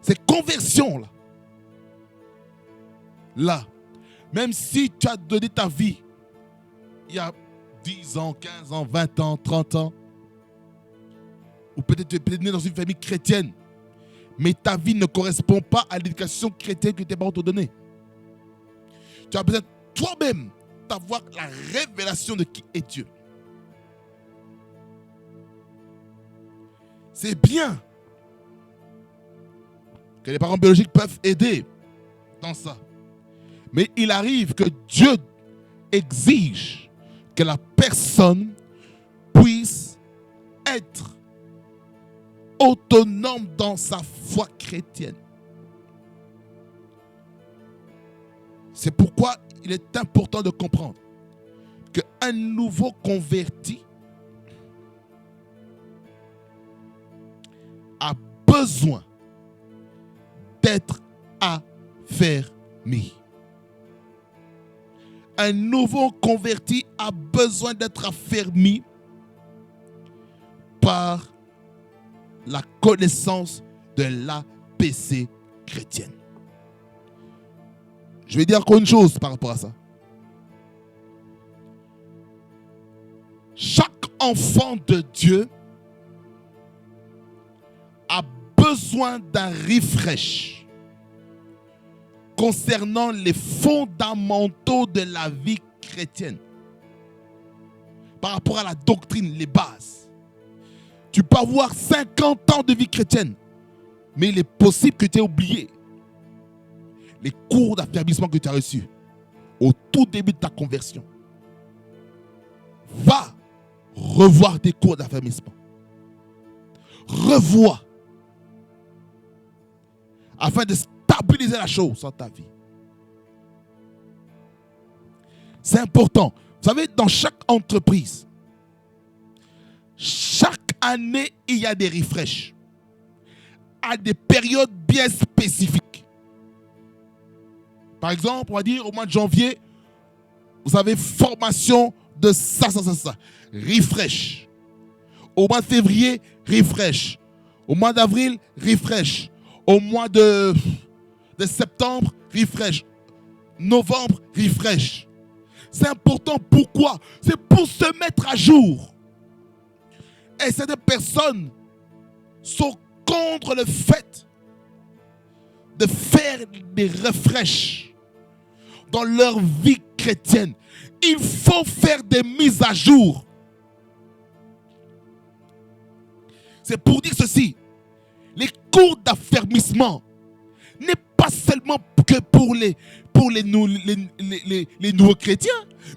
ces conversions-là, même si tu as donné ta vie il y a 10 ans, 15 ans, 20 ans, 30 ans, ou peut-être tu es né dans une famille chrétienne, mais ta vie ne correspond pas à l'éducation chrétienne que tes parents t'ont donnée. Tu as besoin toi-même d'avoir la révélation de qui est Dieu. C'est bien que les parents biologiques peuvent aider dans ça. Mais il arrive que Dieu exige que la personne puisse être autonome dans sa foi chrétienne. C'est pourquoi il est important de comprendre qu'un nouveau converti a besoin d'être affermi. Un nouveau converti a besoin d'être affermi par la connaissance de l'APC chrétienne. Je vais dire encore une chose par rapport à ça. Chaque enfant de Dieu a besoin d'un refresh concernant les fondamentaux de la vie chrétienne. Par rapport à la doctrine, les bases. Tu peux avoir 50 ans de vie chrétienne, mais il est possible que tu aies oublié les cours d'affermissement que tu as reçus au tout début de ta conversion. Va revoir tes cours d'affermissement. Revois. Afin de stabiliser la chose dans ta vie. C'est important. Vous savez, dans chaque entreprise, chaque année, il y a des refreshs. À des périodes bien spécifiques. Par exemple, on va dire au mois de janvier, vous avez formation de ça. Refresh. Au mois de février, refresh. Au mois d'avril, refresh. Au mois de septembre, refresh. Novembre, refresh. C'est important. Pourquoi? C'est pour se mettre à jour. Et certaines personnes sont contre le fait de faire des refreshs dans leur vie chrétienne. Il faut faire des mises à jour. C'est pour dire ceci. Les cours d'affermissement n'est pas seulement que pour les nouveaux chrétiens.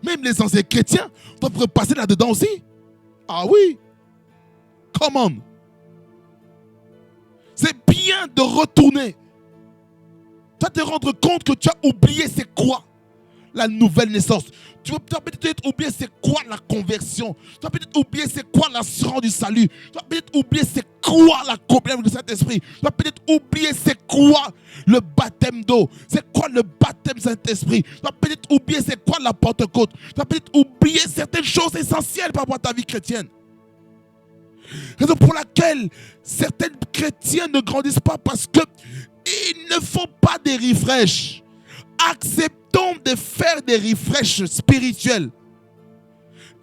Même les anciens chrétiens doivent passer là-dedans aussi. Ah oui. Come on. C'est bien de retourner. Tu vas te rendre compte que tu as oublié c'est quoi la nouvelle naissance. Tu vas peut-être oublier c'est quoi la conversion. Tu vas peut-être oublier c'est quoi l'assurance du salut. Tu vas peut-être oublier c'est quoi la communion du Saint-Esprit. Tu vas peut-être oublier c'est quoi le baptême d'eau. C'est quoi le baptême Saint-Esprit. Tu vas peut-être oublier c'est quoi la Pentecôte. Tu vas peut-être oublier certaines choses essentielles par rapport à ta vie chrétienne. Raison pour laquelle certains chrétiens ne grandissent pas parce qu'ils ne font pas des refreshs. Acceptons de faire des refreshs spirituels.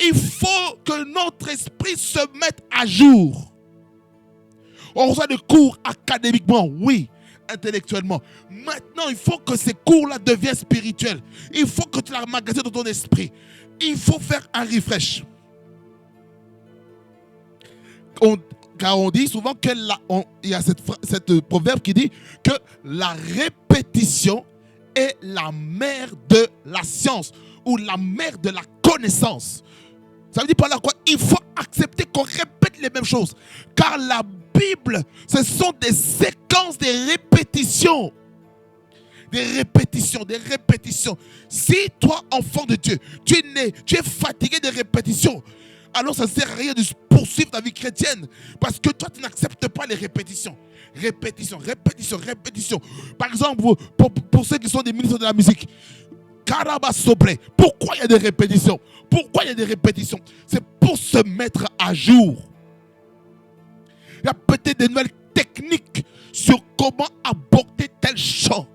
Il faut que notre esprit se mette à jour. On reçoit des cours académiquement, oui, intellectuellement. Maintenant, il faut que ces cours-là deviennent spirituels. Il faut que tu les emmagasines dans ton esprit. Il faut faire un refresh. Car on dit souvent qu'il y a cette proverbe qui dit que la répétition est la mère de la science ou la mère de la connaissance. Ça veut dire par là quoi? Il faut accepter qu'on répète les mêmes choses. Car la Bible, ce sont des séquences de répétitions. Des répétitions. Si toi, enfant de Dieu, tu es fatigué de répétitions, alors ça ne sert à rien de poursuivre ta vie chrétienne. Parce que toi, tu n'acceptes pas les répétitions. Répétition. Par exemple, pour ceux qui sont des ministres de la musique, Karabasobre, pourquoi il y a des répétitions? C'est pour se mettre à jour. Il y a peut-être des nouvelles techniques sur comment aborder tel chant.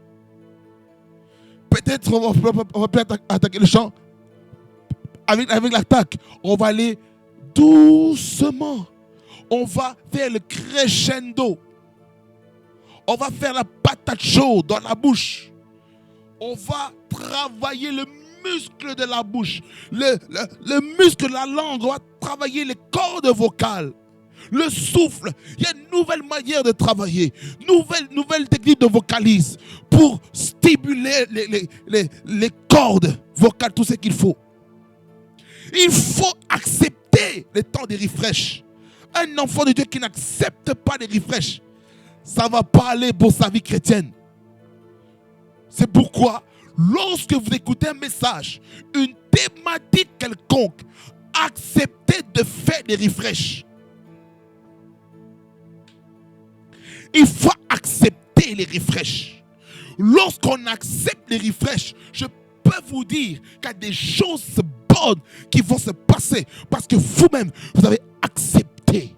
Peut-être on va peut-être attaquer le chant. Avec l'attaque, on va aller doucement. On va faire le crescendo. On va faire la patate chaude dans la bouche. On va travailler le muscle de la bouche. Le muscle de la langue. On va travailler les cordes vocales. Le souffle. Il y a une nouvelle manière de travailler. Nouvelle technique de vocalise. Pour stimuler les cordes vocales. Tout ce qu'il faut. Il faut accepter le temps des refresh. Un enfant de Dieu qui n'accepte pas les refresh, ça ne va pas aller pour sa vie chrétienne. C'est pourquoi, lorsque vous écoutez un message, une thématique quelconque, acceptez de faire des refresh. Il faut accepter les refresh. Lorsqu'on accepte les refresh, je peux vous dire qu'il y a des choses bonnes qui vont se passer parce que vous-même, vous avez accepté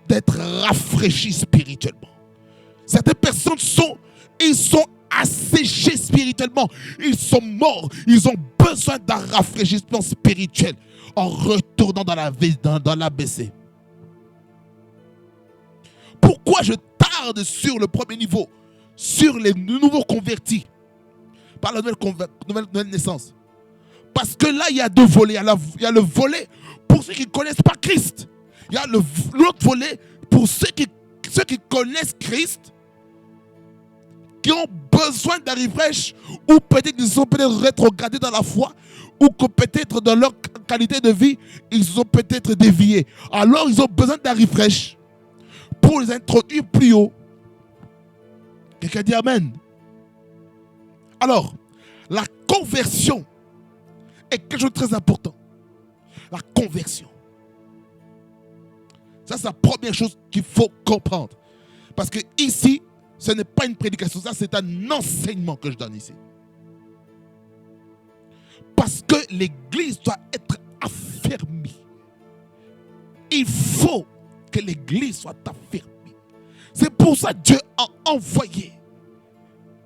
d'être rafraîchis spirituellement. Certaines personnes sont asséchés spirituellement. Ils sont morts. Ils ont besoin d'un rafraîchissement spirituel en retournant dans l'ABC. Pourquoi je tarde sur le premier niveau, sur les nouveaux convertis, par la nouvelle naissance? Parce que là, il y a deux volets. Il y a le volet pour ceux qui ne connaissent pas Christ. Il y a l'autre volet pour ceux qui connaissent Christ, qui ont besoin d'un refresh, ou peut-être qu'ils sont peut-être rétrogradés dans la foi, ou que peut-être dans leur qualité de vie, ils ont peut-être dévié. Alors, ils ont besoin d'un refresh pour les introduire plus haut. Quelqu'un dit Amen. Alors, la conversion est quelque chose de très important. La conversion. Ça, c'est la première chose qu'il faut comprendre. Parce que ici, ce n'est pas une prédication, ça c'est un enseignement que je donne ici. Parce que l'Église doit être affermie. Il faut que l'Église soit affermie. C'est pour ça que Dieu a envoyé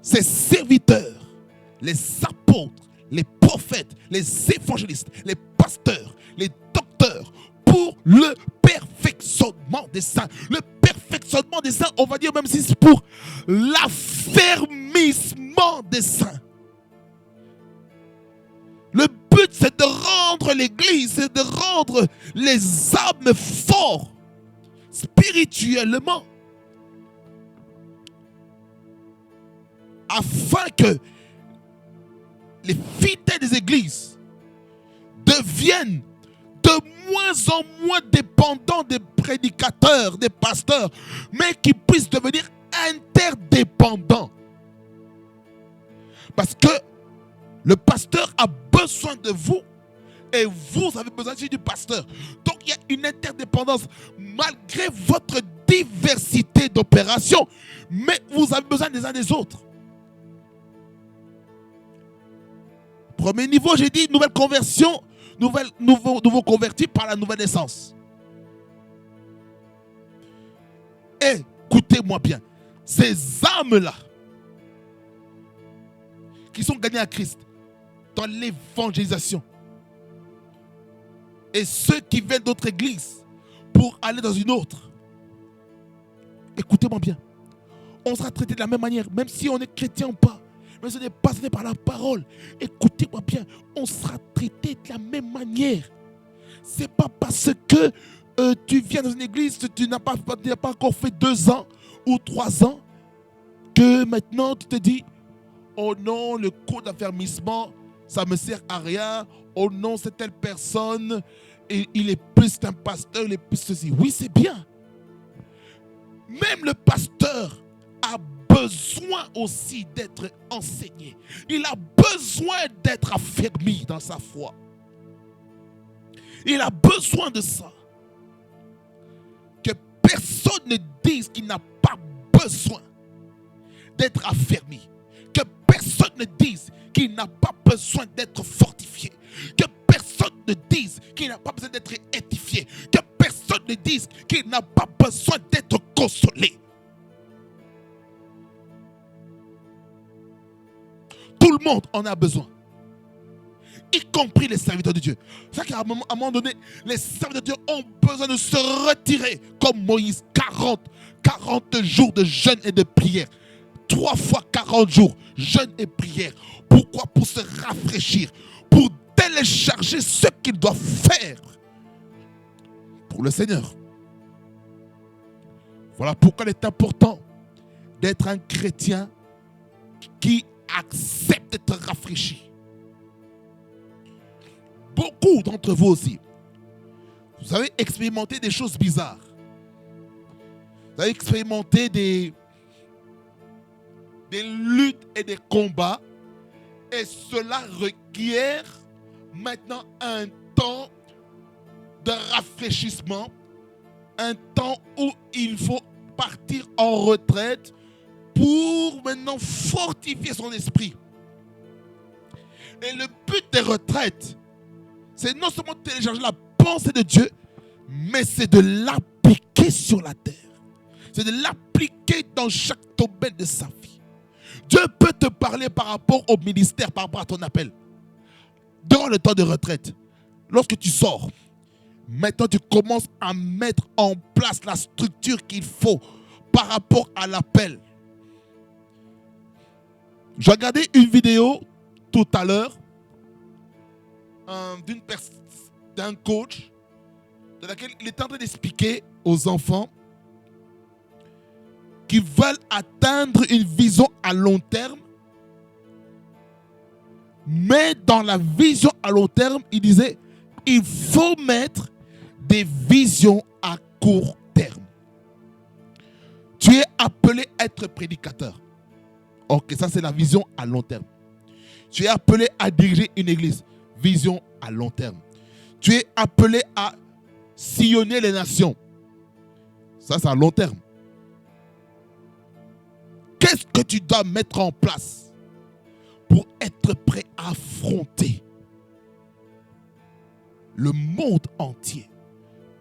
ses serviteurs, les apôtres, les prophètes, les évangélistes, les pasteurs, les docteurs, pour le perfectionnement des saints. Le perfectionnement des saints, on va dire même si c'est pour l'affermissement des saints. Le but, c'est de rendre l'Église, c'est de rendre les âmes forts spirituellement, afin que les fidèles des églises deviennent de moins en moins dépendants des prédicateurs, des pasteurs, mais qui puissent devenir interdépendants. Parce que le pasteur a besoin de vous et vous avez besoin aussi du pasteur. Donc il y a une interdépendance malgré votre diversité d'opérations, mais vous avez besoin des uns des autres. Premier niveau, j'ai dit nouvelle conversion, nouveau converti par la nouvelle naissance. Écoutez-moi bien, ces âmes-là qui sont gagnées à Christ dans l'évangélisation et ceux qui viennent d'autres églises pour aller dans une autre, écoutez-moi bien, on sera traité de la même manière, même si on est chrétien ou pas. Mais ce n'est pas par la parole. Écoutez-moi bien, on sera traité de la même manière. Ce n'est pas parce que tu viens dans une église, tu n'as pas encore fait 2 ans ou 3 ans, que maintenant tu te dis, oh non, le cours d'affermissement, ça ne me sert à rien. Oh non, c'est telle personne, et il est plus qu'un pasteur, il est plus ceci. Oui, c'est bien. Même le pasteur a besoin aussi d'être enseigné. Il a besoin d'être affermi dans sa foi. Il a besoin de ça. Que personne ne dise qu'il n'a pas besoin d'être affermi. Que personne ne dise qu'il n'a pas besoin d'être fortifié. Que personne ne dise qu'il n'a pas besoin d'être édifié. Que personne ne dise qu'il n'a pas besoin d'être consolé. Tout le monde en a besoin, y compris les serviteurs de Dieu. C'est ça qu'à un moment donné, les serviteurs de Dieu ont besoin de se retirer comme Moïse, 40 jours de jeûne et de prière. 3 fois 40 jours, jeûne et prière. Pourquoi? Pour se rafraîchir, pour télécharger ce qu'ils doivent faire pour le Seigneur. Voilà pourquoi il est important d'être un chrétien qui accepte d'être rafraîchi. Beaucoup d'entre vous aussi, vous avez expérimenté des choses bizarres. Vous avez expérimenté des luttes et des combats, et cela requiert maintenant un temps de rafraîchissement, un temps où il faut partir en retraite pour maintenant fortifier son esprit. Et le but des retraites, c'est non seulement de télécharger la pensée de Dieu, mais c'est de l'appliquer sur la terre. C'est de l'appliquer dans chaque domaine de sa vie. Dieu peut te parler par rapport au ministère, par rapport à ton appel. Durant le temps de retraite, lorsque tu sors, maintenant tu commences à mettre en place la structure qu'il faut par rapport à l'appel. J'ai regardé une vidéo tout à l'heure d'un coach dans laquelle il est en train d'expliquer aux enfants qui veulent atteindre une vision à long terme. Mais dans la vision à long terme, il disait, il faut mettre des visions à court terme. Tu es appelé à être prédicateur. Ok, ça c'est la vision à long terme. Tu es appelé à diriger une église. Vision à long terme. Tu es appelé à sillonner les nations. Ça c'est à long terme. Qu'est-ce que tu dois mettre en place pour être prêt à affronter le monde entier,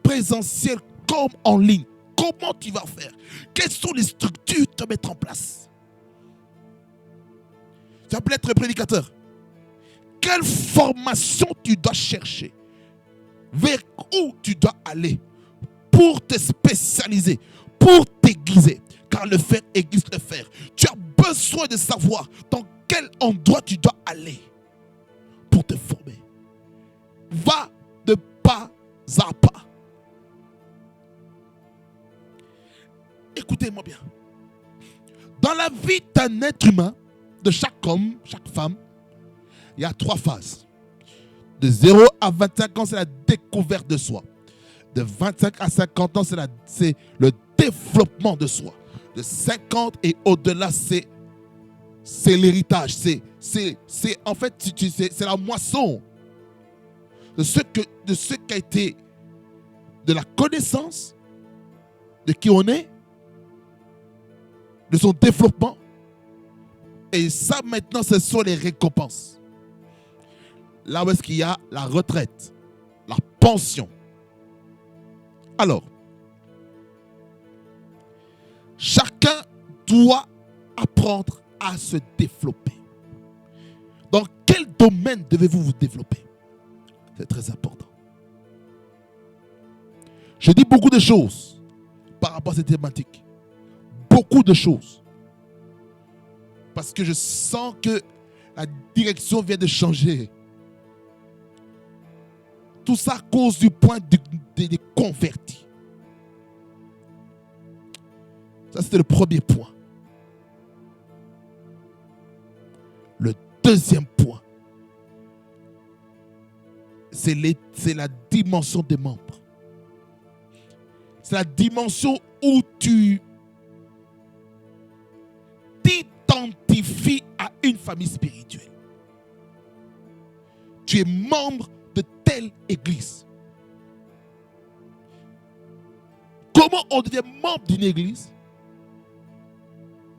présentiel comme en ligne? Comment tu vas faire? Quelles sont les structures que tu dois mettre en place? Tu appelles être prédicateur. Quelle formation tu dois chercher? Vers où tu dois aller pour te spécialiser, pour t'aiguiser? Car le fer aiguise le fer. Tu as besoin de savoir dans quel endroit tu dois aller pour te former. Va de pas à pas. Écoutez-moi bien. Dans la vie d'un être humain, de chaque homme, chaque femme, il y a 3 phases. De 0 à 25 ans, c'est la découverte de soi. De 25 à 50 ans, c'est le développement de soi. De 50 et au-delà, c'est l'héritage. C'est en fait, c'est la moisson de ce qui a été de la connaissance de qui on est, de son développement. Et ça, maintenant, ce sont les récompenses. Là où est-ce qu'il y a la retraite, la pension. Alors, chacun doit apprendre à se développer. Dans quel domaine devez-vous vous développer? C'est très important. Je dis beaucoup de choses par rapport à cette thématique. Beaucoup de choses. Parce que je sens que la direction vient de changer. Tout ça à cause du point des convertis. Ça, c'était le premier point. Le deuxième point, c'est la dimension des membres. C'est la dimension où tu t'identifies à une famille spirituelle. Tu es membre de telle église. Comment on devient membre d'une église?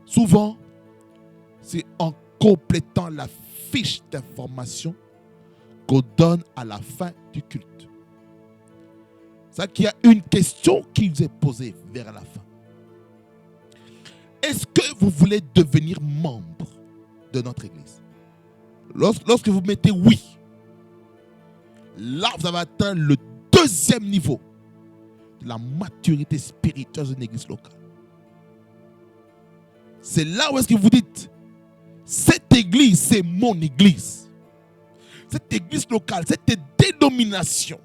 Souvent, c'est en complétant la fiche d'information qu'on donne à la fin du culte. C'est qu'il y a une question qui nous est posée vers la fin. Est-ce que vous voulez devenir membre de notre église? Lorsque vous mettez oui, là vous avez atteint le deuxième niveau de la maturité spirituelle d'une église locale. C'est là où est-ce que vous dites, cette église, c'est mon église. Cette église locale, cette dénomination,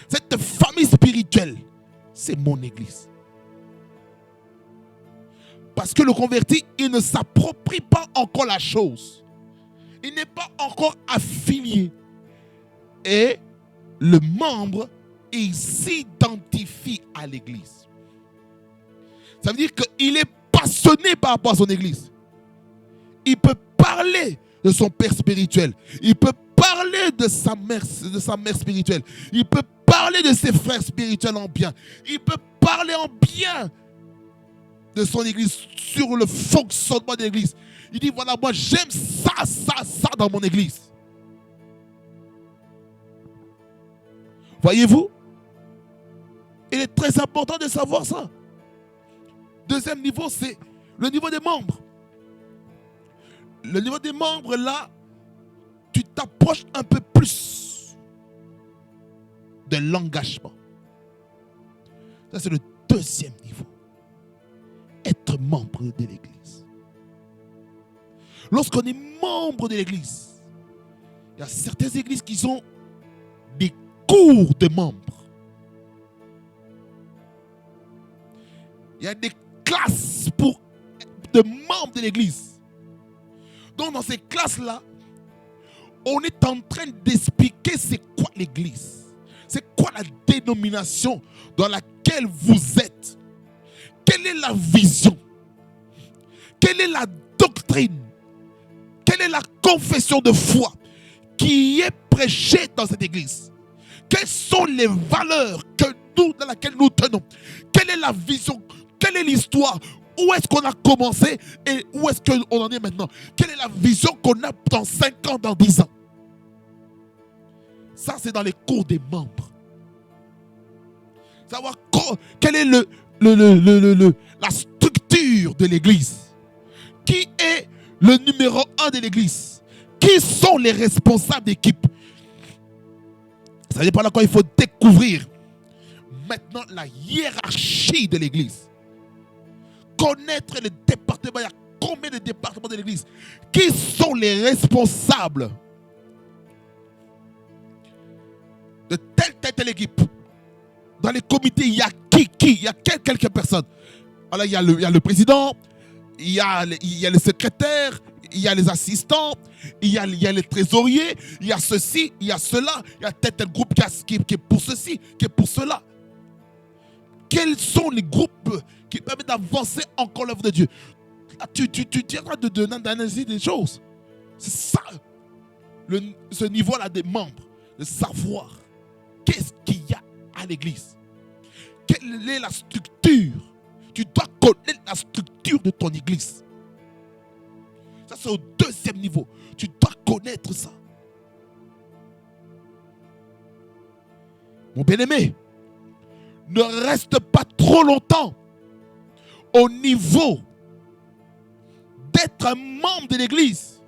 cette famille spirituelle, c'est mon église. Parce que le converti, il ne s'approprie pas encore la chose. Il n'est pas encore affilié. Et le membre, il s'identifie à l'église. Ça veut dire qu'il est passionné par rapport à son église. Il peut parler de son père spirituel. Il peut parler de sa mère spirituelle. Il peut parler de ses frères spirituels en bien. Il peut parler en bien de son église, sur le fonctionnement de l'église. Il dit, voilà, moi j'aime ça dans mon église. Voyez-vous? Il est très important de savoir ça. Deuxième niveau, c'est le niveau des membres. Le niveau des membres, là, tu t'approches un peu plus de l'engagement. Ça, c'est le deuxième niveau. Être membre de l'église. Lorsqu'on est membre de l'église, il y a certaines églises qui ont des cours de membres. Il y a des classes de membres de l'église. Donc dans ces classes-là, on est en train d'expliquer c'est quoi l'église. C'est quoi la dénomination dans laquelle vous êtes. Quelle est la vision? Quelle est la doctrine? Quelle est la confession de foi qui est prêchée dans cette église? Quelles sont les valeurs dans lesquelles nous tenons? Quelle est la vision? Quelle est l'histoire? Où est-ce qu'on a commencé et où est-ce qu'on en est maintenant? Quelle est la vision qu'on a dans 5 ans, dans 10 ans? Ça, c'est dans les cours des membres. Savoir quelle est la structure de l'église. Qui est le numéro 1 de l'église? Qui sont les responsables d'équipe? Ça veut dire par là quoi il faut découvrir maintenant la hiérarchie de l'église. Connaître les départements. Il y a combien de départements de l'église? Qui sont les responsables de telle équipe? Dans les comités, il y a qui? Il y a quelques personnes. Alors, il y a le président, il y a le secrétaire, il y a les assistants, il y a les trésoriers, il y a ceci, il y a cela, il y a tel groupe qui est pour ceci, qui est pour cela. Quels sont les groupes qui permettent d'avancer encore l'œuvre de Dieu? Là, tu es en train d'analyser des choses. C'est ça, ce niveau-là des membres, de savoir qu'est-ce qu'il y a à l'église. Quelle est la structure? Tu dois connaître la structure de ton église. Ça, c'est au deuxième niveau. Tu dois connaître ça. Mon bien-aimé, ne reste pas trop longtemps au niveau d'être un membre de l'église.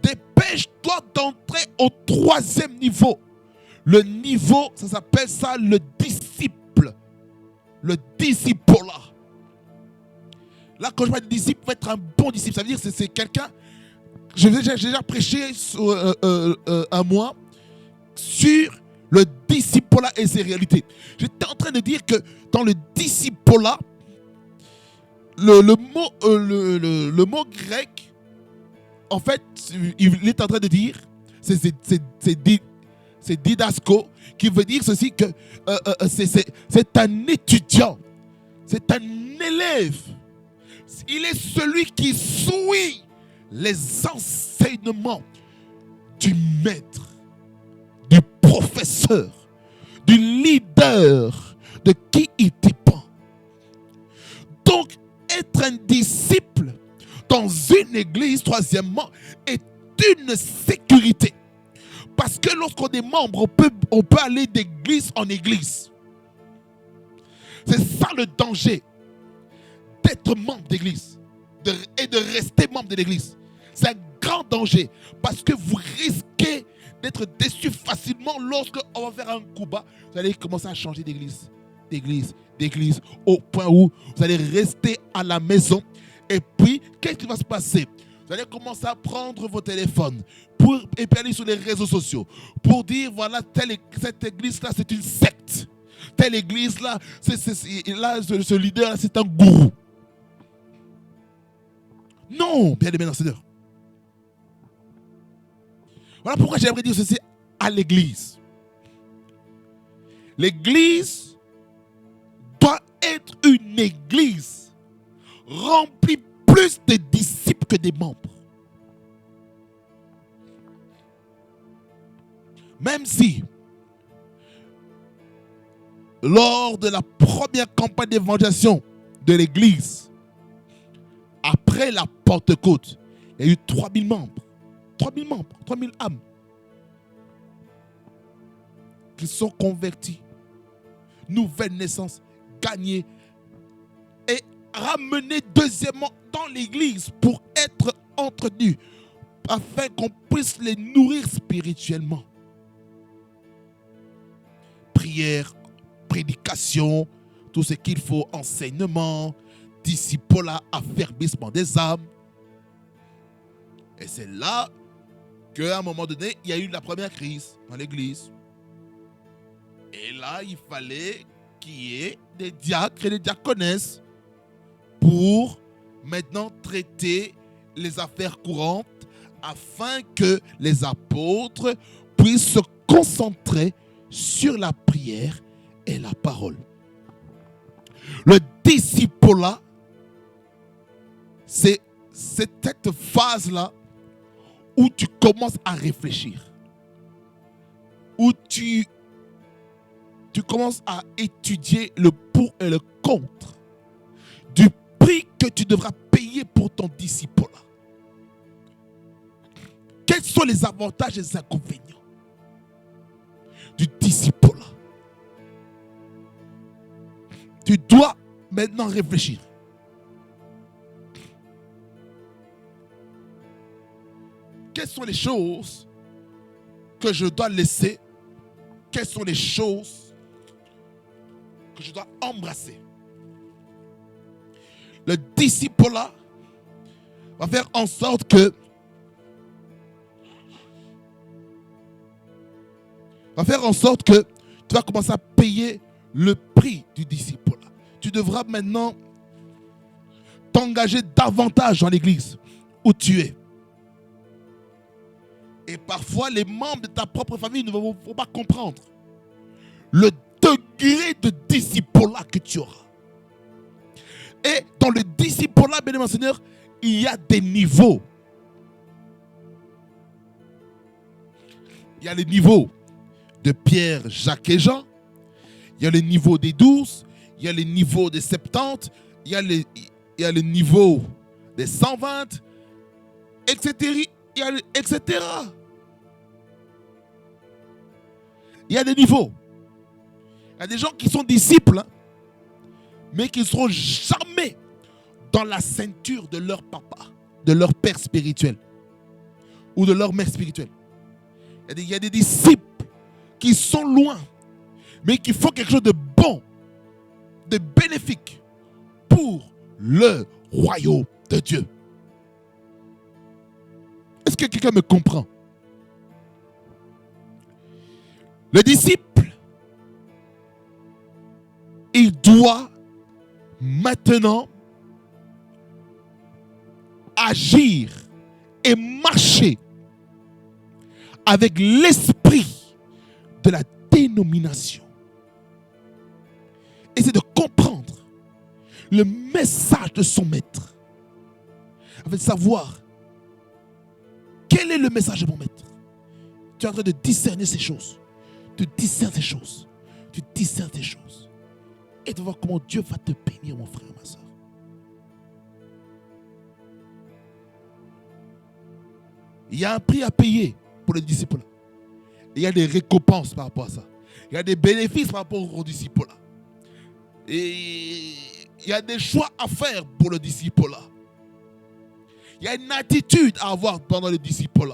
Dépêche-toi d'entrer au troisième niveau. Le niveau, ça s'appelle ça le disciple. Le discipolat. Là, quand je parle de disciple, il faut être un bon disciple. Ça veut dire que c'est quelqu'un. J'ai déjà prêché un mois sur le discipolat et ses réalités. J'étais en train de dire que dans le discipolat, le mot grec, en fait, il est en train de dire, c'est didasco, qui veut dire ceci, que c'est un étudiant, c'est un élève. Il est celui qui suit les enseignements du maître, du professeur, du leader, de qui il dépend. Donc, être un disciple dans une église, troisièmement, est une sécurité. Parce que lorsqu'on est membre, on peut aller d'église en église. C'est ça le danger d'être membre d'église et de rester membre de l'église. C'est un grand danger parce que vous risquez d'être déçu facilement lorsque on va faire un coup bas. Vous allez commencer à changer d'église, au point où vous allez rester à la maison. Et puis, qu'est-ce qui va se passer? Vous allez commencer à prendre vos téléphones et puis aller sur les réseaux sociaux pour dire, voilà, cette église-là, c'est une secte. Telle église-là, ce leader-là, c'est un gourou. Non, bien aimé dans le Seigneur. Voilà pourquoi j'aimerais dire ceci à l'église. L'église doit être une église remplie plus de disciples que des membres. Même si, lors de la première campagne d'évangélisation de l'église, après la Pentecôte, il y a eu 3000 membres. 3000 membres, 3000 âmes qui sont convertis. Nouvelle naissance, gagnée et ramenée deuxièmement dans l'église pour être entretenus, afin qu'on puisse les nourrir spirituellement. Prière, prédication, tout ce qu'il faut, enseignement, disciple, affermissement des âmes. Et c'est là qu'à un moment donné, il y a eu la première crise dans l'église. Et là, il fallait qu'il y ait des diacres et des diaconesses pour maintenant traiter les affaires courantes afin que les apôtres puissent se concentrer sur la prière et la parole. Le disciple-là, c'est cette phase-là où tu commences à réfléchir, où tu commences à étudier le pour et le contre du prix que tu devras payer pour ton disciple. Quels sont les avantages et les inconvénients du disciple? Tu dois maintenant réfléchir. Quelles sont les choses que je dois laisser? Quelles sont les choses que je dois embrasser? Le disciple là va faire en sorte que tu vas commencer à payer le prix du disciple. Tu devras maintenant t'engager davantage dans l'église où tu es. Et parfois, les membres de ta propre famille ne vont pas comprendre le degré de disciple-là que tu auras. Et dans le disciple-là, bien aimé Seigneur, il y a des niveaux. Il y a les niveaux de Pierre, Jacques et Jean. Il y a le niveau des 12. Il y a le niveau des 70. Il y a le niveau des 120. Etc. Etc. Il y a des niveaux. Il y a des gens qui sont disciples, mais qui ne seront jamais dans la ceinture de leur papa, de leur père spirituel ou de leur mère spirituelle. Il y a des disciples qui sont loin, mais qui font quelque chose de bon, de bénéfique pour le royaume de Dieu. Est-ce que quelqu'un me comprend? Le disciple, il doit maintenant agir et marcher avec l'esprit de la dénomination. Et c'est de comprendre le message de son maître, afin de savoir quel est le message de mon maître. Tu es en train de discerner ces choses. Tu discernes ces choses. Tu discernes ces choses. Et de voir comment Dieu va te bénir, mon frère, ma soeur. Il y a un prix à payer pour les disciples. Il y a des récompenses par rapport à ça. Il y a des bénéfices par rapport aux disciples. Et il y a des choix à faire pour le disciple. Il y a une attitude à avoir pendant le disciple.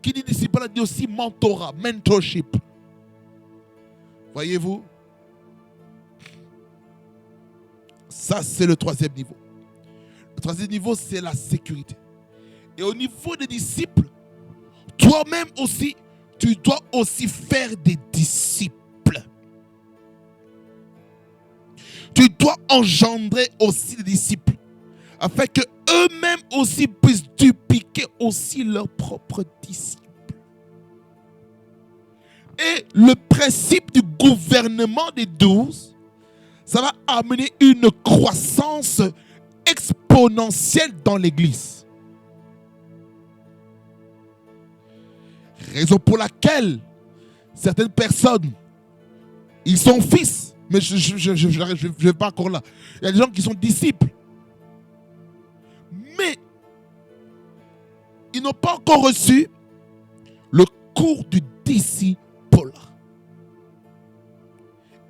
Qui dit disciple dit aussi mentorat, mentorship. Voyez-vous? Ça, c'est le troisième niveau. Le troisième niveau, c'est la sécurité. Et au niveau des disciples, toi-même aussi, tu dois aussi faire des disciples. Tu dois engendrer aussi des disciples, afin que eux-mêmes aussi puissent dupliquer aussi leurs propres disciples. Et le principe du gouvernement des 12, ça va amener une croissance exponentielle dans l'église. Raison pour laquelle certaines personnes, ils sont fils, mais je ne vais pas encore là. Il y a des gens qui sont disciples. ils n'ont pas encore reçu le cours du disciple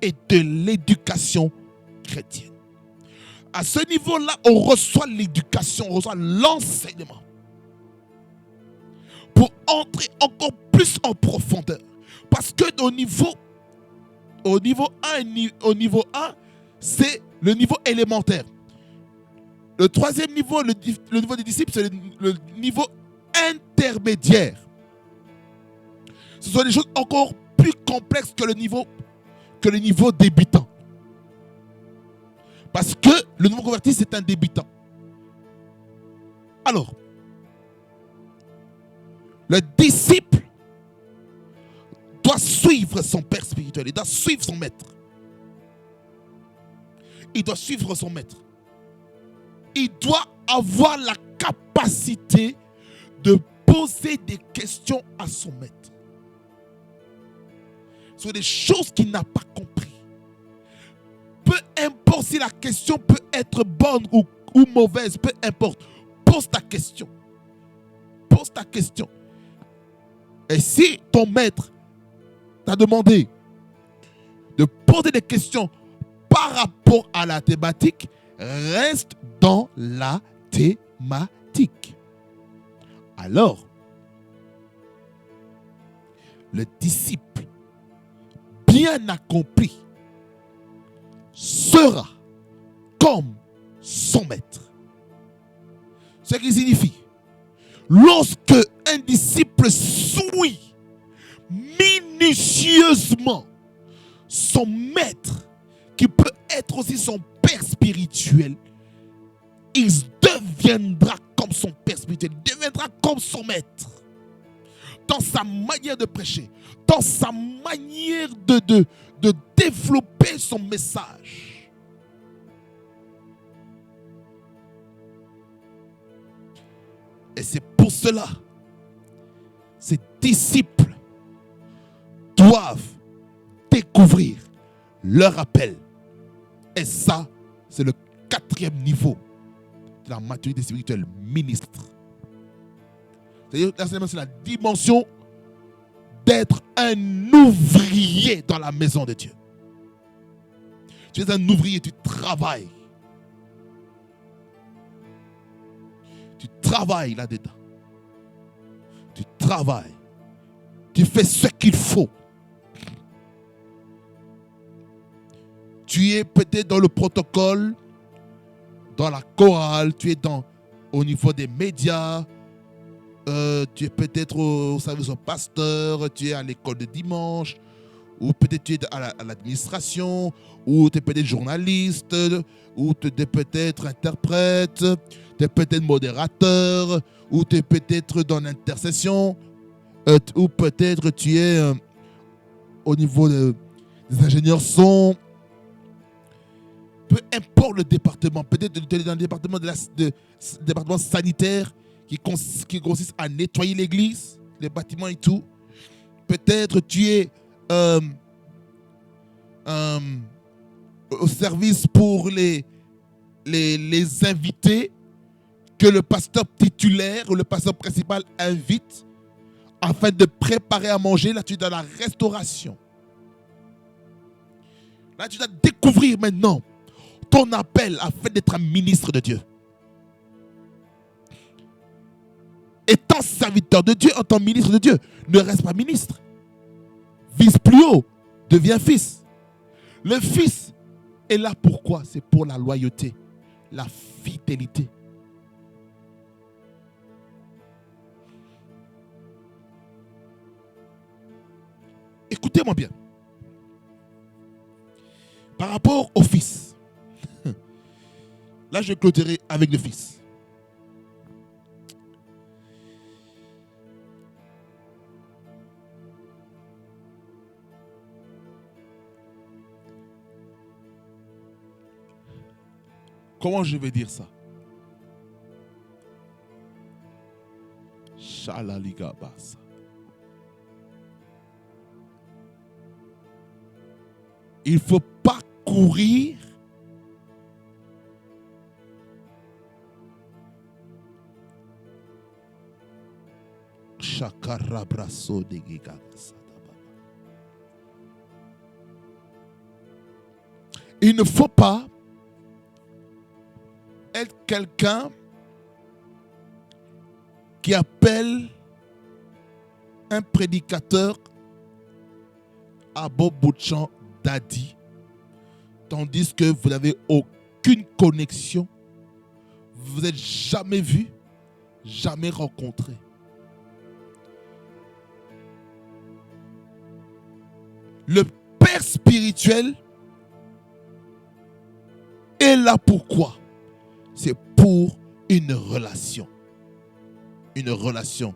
et de l'éducation chrétienne. À ce niveau-là, on reçoit l'éducation, on reçoit l'enseignement pour entrer encore plus en profondeur. Parce que au niveau 1, c'est le niveau élémentaire. Le troisième niveau, le niveau des disciples, c'est le niveau intermédiaire. Ce sont des choses encore plus complexes que le niveau débutant. Parce que le nouveau converti, c'est un débutant. Alors, le disciple doit suivre son père spirituel. Il doit suivre son maître. Il doit suivre son maître. Il doit avoir la capacité de poser des questions à son maître sur des choses qu'il n'a pas compris. Peu importe si la question peut être bonne ou mauvaise, peu importe. Pose ta question. Pose ta question. Et si ton maître t'a demandé de poser des questions par rapport à la thématique, reste dans la thématique. Alors, le disciple bien accompli sera comme son maître. Ce qui signifie, lorsque un disciple suit minutieusement son maître, qui peut être aussi son père spirituel, il deviendra comme son père spirituel, il deviendra comme son maître. Dans sa manière de prêcher, dans sa manière de développer son message. Et c'est pour cela, ces disciples doivent découvrir leur appel. Et ça, c'est le 4e niveau de la maturité spirituelle, ministre. C'est-à-dire, c'est la dimension d'être un ouvrier dans la maison de Dieu. Tu es un ouvrier, tu travailles. Tu travailles là-dedans. Tu travailles. Tu fais ce qu'il faut. Tu es peut-être dans le protocole, dans la chorale, tu es au niveau des médias, tu es peut-être au service au pasteur, tu es à l'école de dimanche, ou peut-être tu es à l'administration, ou tu es peut-être journaliste, ou tu es peut-être interprète, tu es peut-être modérateur, ou tu es peut-être dans l'intercession, ou peut-être tu es au niveau des ingénieurs son. Peu importe le département, peut-être tu es dans le département, département sanitaire qui consiste à nettoyer l'église, les bâtiments et tout. Peut-être tu es au service pour les invités que le pasteur titulaire ou le pasteur principal invite afin de préparer à manger. Là, tu es dans la restauration. Là, tu dois découvrir maintenant ton appel afin d'être un ministre de Dieu. Étant serviteur de Dieu, en tant que ministre de Dieu, ne reste pas ministre. Vise plus haut, deviens fils. Le fils est là pourquoi? C'est pour la loyauté, la fidélité. Écoutez-moi bien. Par rapport au fils, là je vais clôturer avec le fils. Comment je vais dire ça? Shalaligabasa. Il ne faut pas courir Il ne faut pas être quelqu'un qui appelle un prédicateur à Bob Boutchan daddy, tandis que vous n'avez aucune connexion, vous n'êtes jamais vu, jamais rencontré. Le père spirituel est là pourquoi? C'est pour une relation. Une relation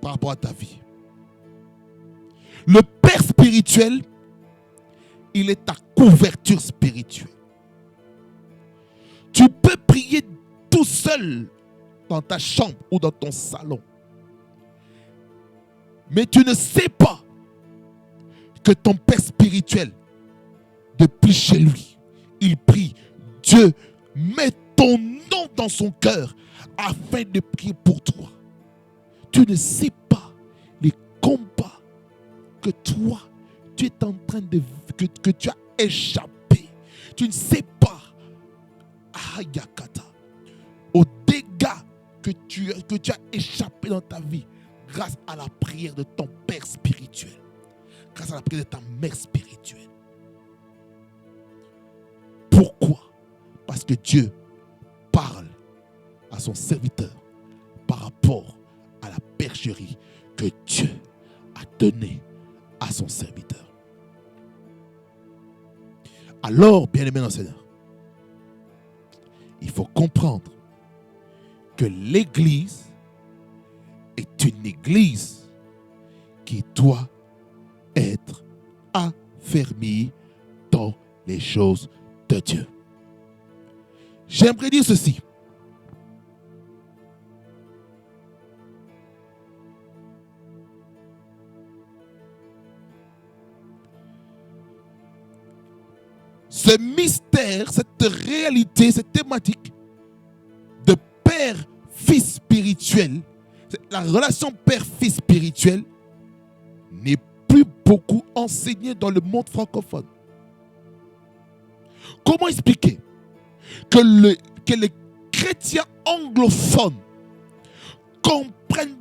par rapport à ta vie. Le père spirituel, il est ta couverture spirituelle. Tu peux prier tout seul dans ta chambre ou dans ton salon. Mais tu ne sais pas que ton père spirituel, depuis chez lui, il prie. Dieu, mets ton nom dans son cœur afin de prier pour toi. Tu ne sais pas les combats que toi, tu es en train de que tu as échappé. Tu ne sais pas aux dégâts que tu as échappé dans ta vie grâce à la prière de ton père spirituel, grâce à la prière de ta mère spirituelle. Pourquoi? Parce que Dieu parle à son serviteur par rapport à la bergerie que Dieu a donnée à son serviteur. Alors, bien-aimé dans le Seigneur, il faut comprendre que l'Église est une Église qui doit être affermie dans les choses de Dieu. J'aimerais dire ceci. Ce mystère, cette réalité, cette thématique de père-fils spirituel, la relation père-fils spirituel n'est plus beaucoup enseignée dans le monde francophone. Comment expliquer que les chrétiens anglophones comprennent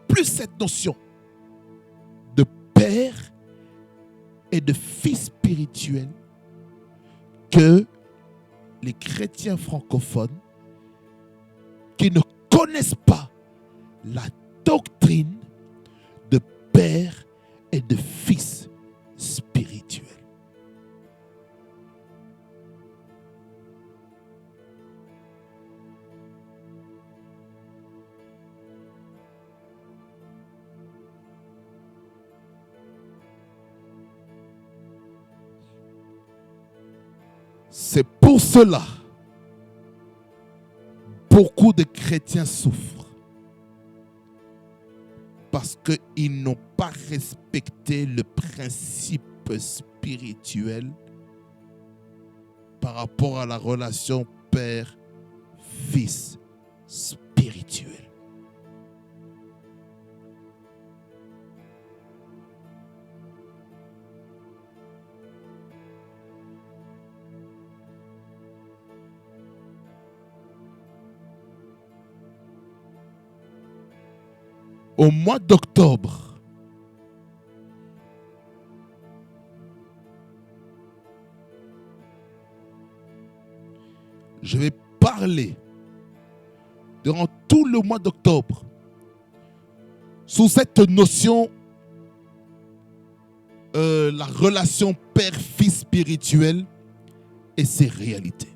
plus cette notion de père et de fils spirituel que les chrétiens francophones qui ne connaissent pas la doctrine de père et de fils spirituel. C'est pour cela beaucoup de chrétiens souffrent. Parce qu'ils n'ont pas respecté le principe spirituel par rapport à la relation père-fils spirituel. Au mois d'octobre, je vais parler durant tout le mois d'octobre sous cette notion, la relation père-fils spirituel et ses réalités.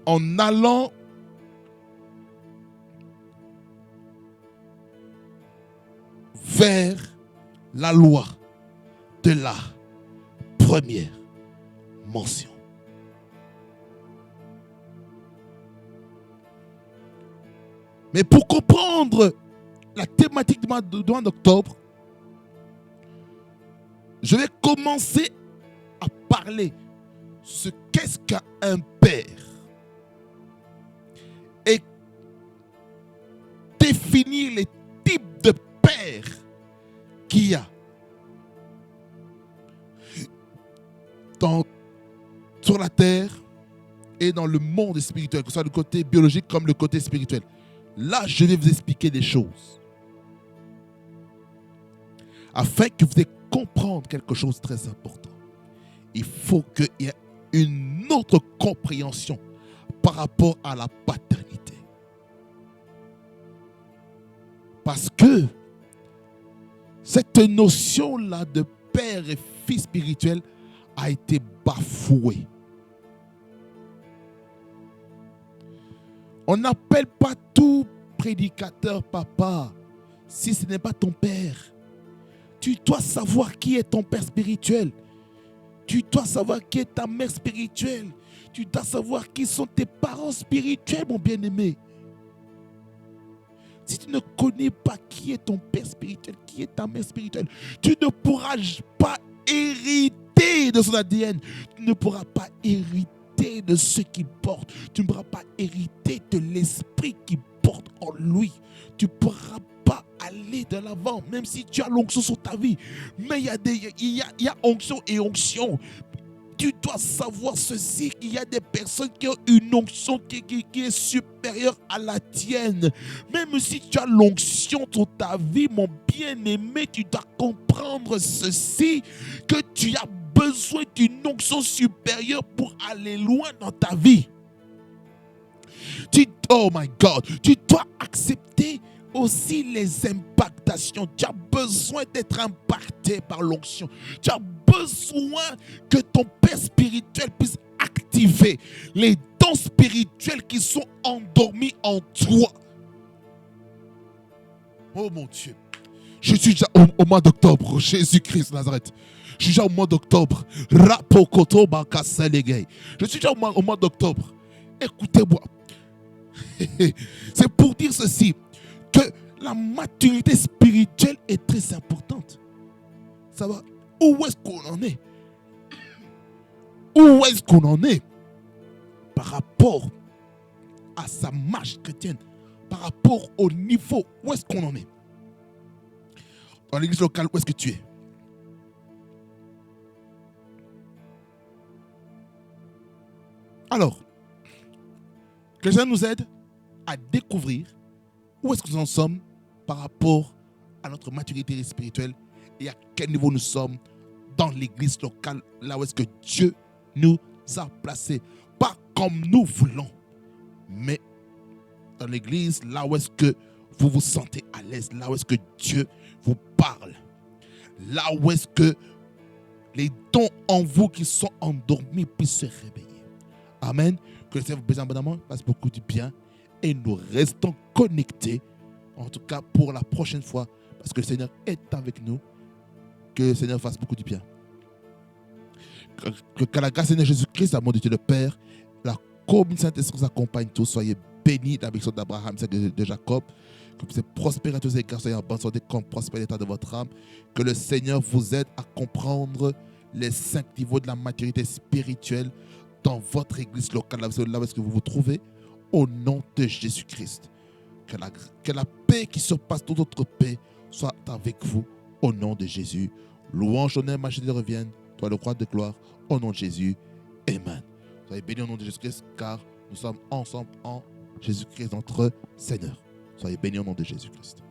En allant vers la loi de la première mention. Mais pour comprendre la thématique du mois d'octobre, je vais commencer à parler qu'est-ce qu'un père et définir les types de pères qu'il y a sur la terre et dans le monde spirituel, que ce soit le côté biologique comme le côté spirituel. Là, je vais vous expliquer des choses afin que vous ayez comprendre quelque chose de très important. Il faut qu'il y ait une autre compréhension par rapport à la paternité. Parce que cette notion-là de père et fils spirituel a été bafouée. On n'appelle pas tout prédicateur papa si ce n'est pas ton père. Tu dois savoir qui est ton père spirituel. Tu dois savoir qui est ta mère spirituelle. Tu dois savoir qui sont tes parents spirituels, mon bien-aimé. Si tu ne connais pas qui est ton père spirituel, qui est ta mère spirituelle, tu ne pourras pas hériter de son ADN. Tu ne pourras pas hériter de ce qu'il porte. Tu ne pourras pas hériter de l'esprit qu'il porte en lui. Tu ne pourras pas aller de l'avant, même si tu as l'onction sur ta vie. Mais il y a onction et onction. Tu dois savoir ceci, qu'il y a des personnes qui ont une onction qui est supérieure à la tienne. Même si tu as l'onction sur ta vie, mon bien-aimé, tu dois comprendre ceci, que tu as besoin d'une onction supérieure pour aller loin dans ta vie. Oh my God, tu dois accepter aussi les impactations. Tu as besoin d'être impacté par l'onction. Tu as besoin que ton père spirituel puisse activer les dons spirituels qui sont endormis en toi. Oh mon Dieu. Je suis déjà au mois d'octobre. Jésus-Christ Nazareth. Je suis déjà au mois d'octobre. Je suis déjà au mois d'octobre. Écoutez-moi. C'est pour dire ceci, que la maturité spirituelle est très importante. Ça va? Où est-ce qu'on en est? Où est-ce qu'on en est par rapport à sa marche chrétienne, par rapport au niveau, où est-ce qu'on en est? Dans l'église locale, où est-ce que tu es? Alors, que ça nous aide à découvrir où est-ce que nous en sommes par rapport à notre maturité spirituelle et à quel niveau nous sommes dans l'église locale, là où est-ce que Dieu nous a placés. Pas comme nous voulons, mais dans l'église, là où est-ce que vous vous sentez à l'aise, là où est-ce que Dieu vous parle, là où est-ce que les dons en vous qui sont endormis puissent se réveiller. Amen. Que le Seigneur vous bénisse abondamment, fasse beaucoup de bien et nous restons connectés, en tout cas pour la prochaine fois, parce que le Seigneur est avec nous. Que le Seigneur fasse beaucoup de bien. Que la grâce de Jésus-Christ, l'amour de Dieu le Père, la communion Saint-Esprit vous accompagne tous. Soyez bénis dans la bénédiction d'Abraham, de Jacob. Que vous puissiez prospérer à tous les égards, soyez en bonne santé, comme prospère l'état de votre âme. Que le Seigneur vous aide à comprendre les 5 niveaux de la maturité spirituelle dans votre église locale, là où est-ce que vous vous trouvez, au nom de Jésus-Christ. Que la paix qui surpasse toute autre paix soit avec vous, au nom de Jésus. Louange, honneur, majesté reviennent, toi le roi de gloire, au nom de Jésus. Amen. Soyez bénis au nom de Jésus-Christ, car nous sommes ensemble en Jésus-Christ, notre Seigneur. Soyez bénis au nom de Jésus-Christ.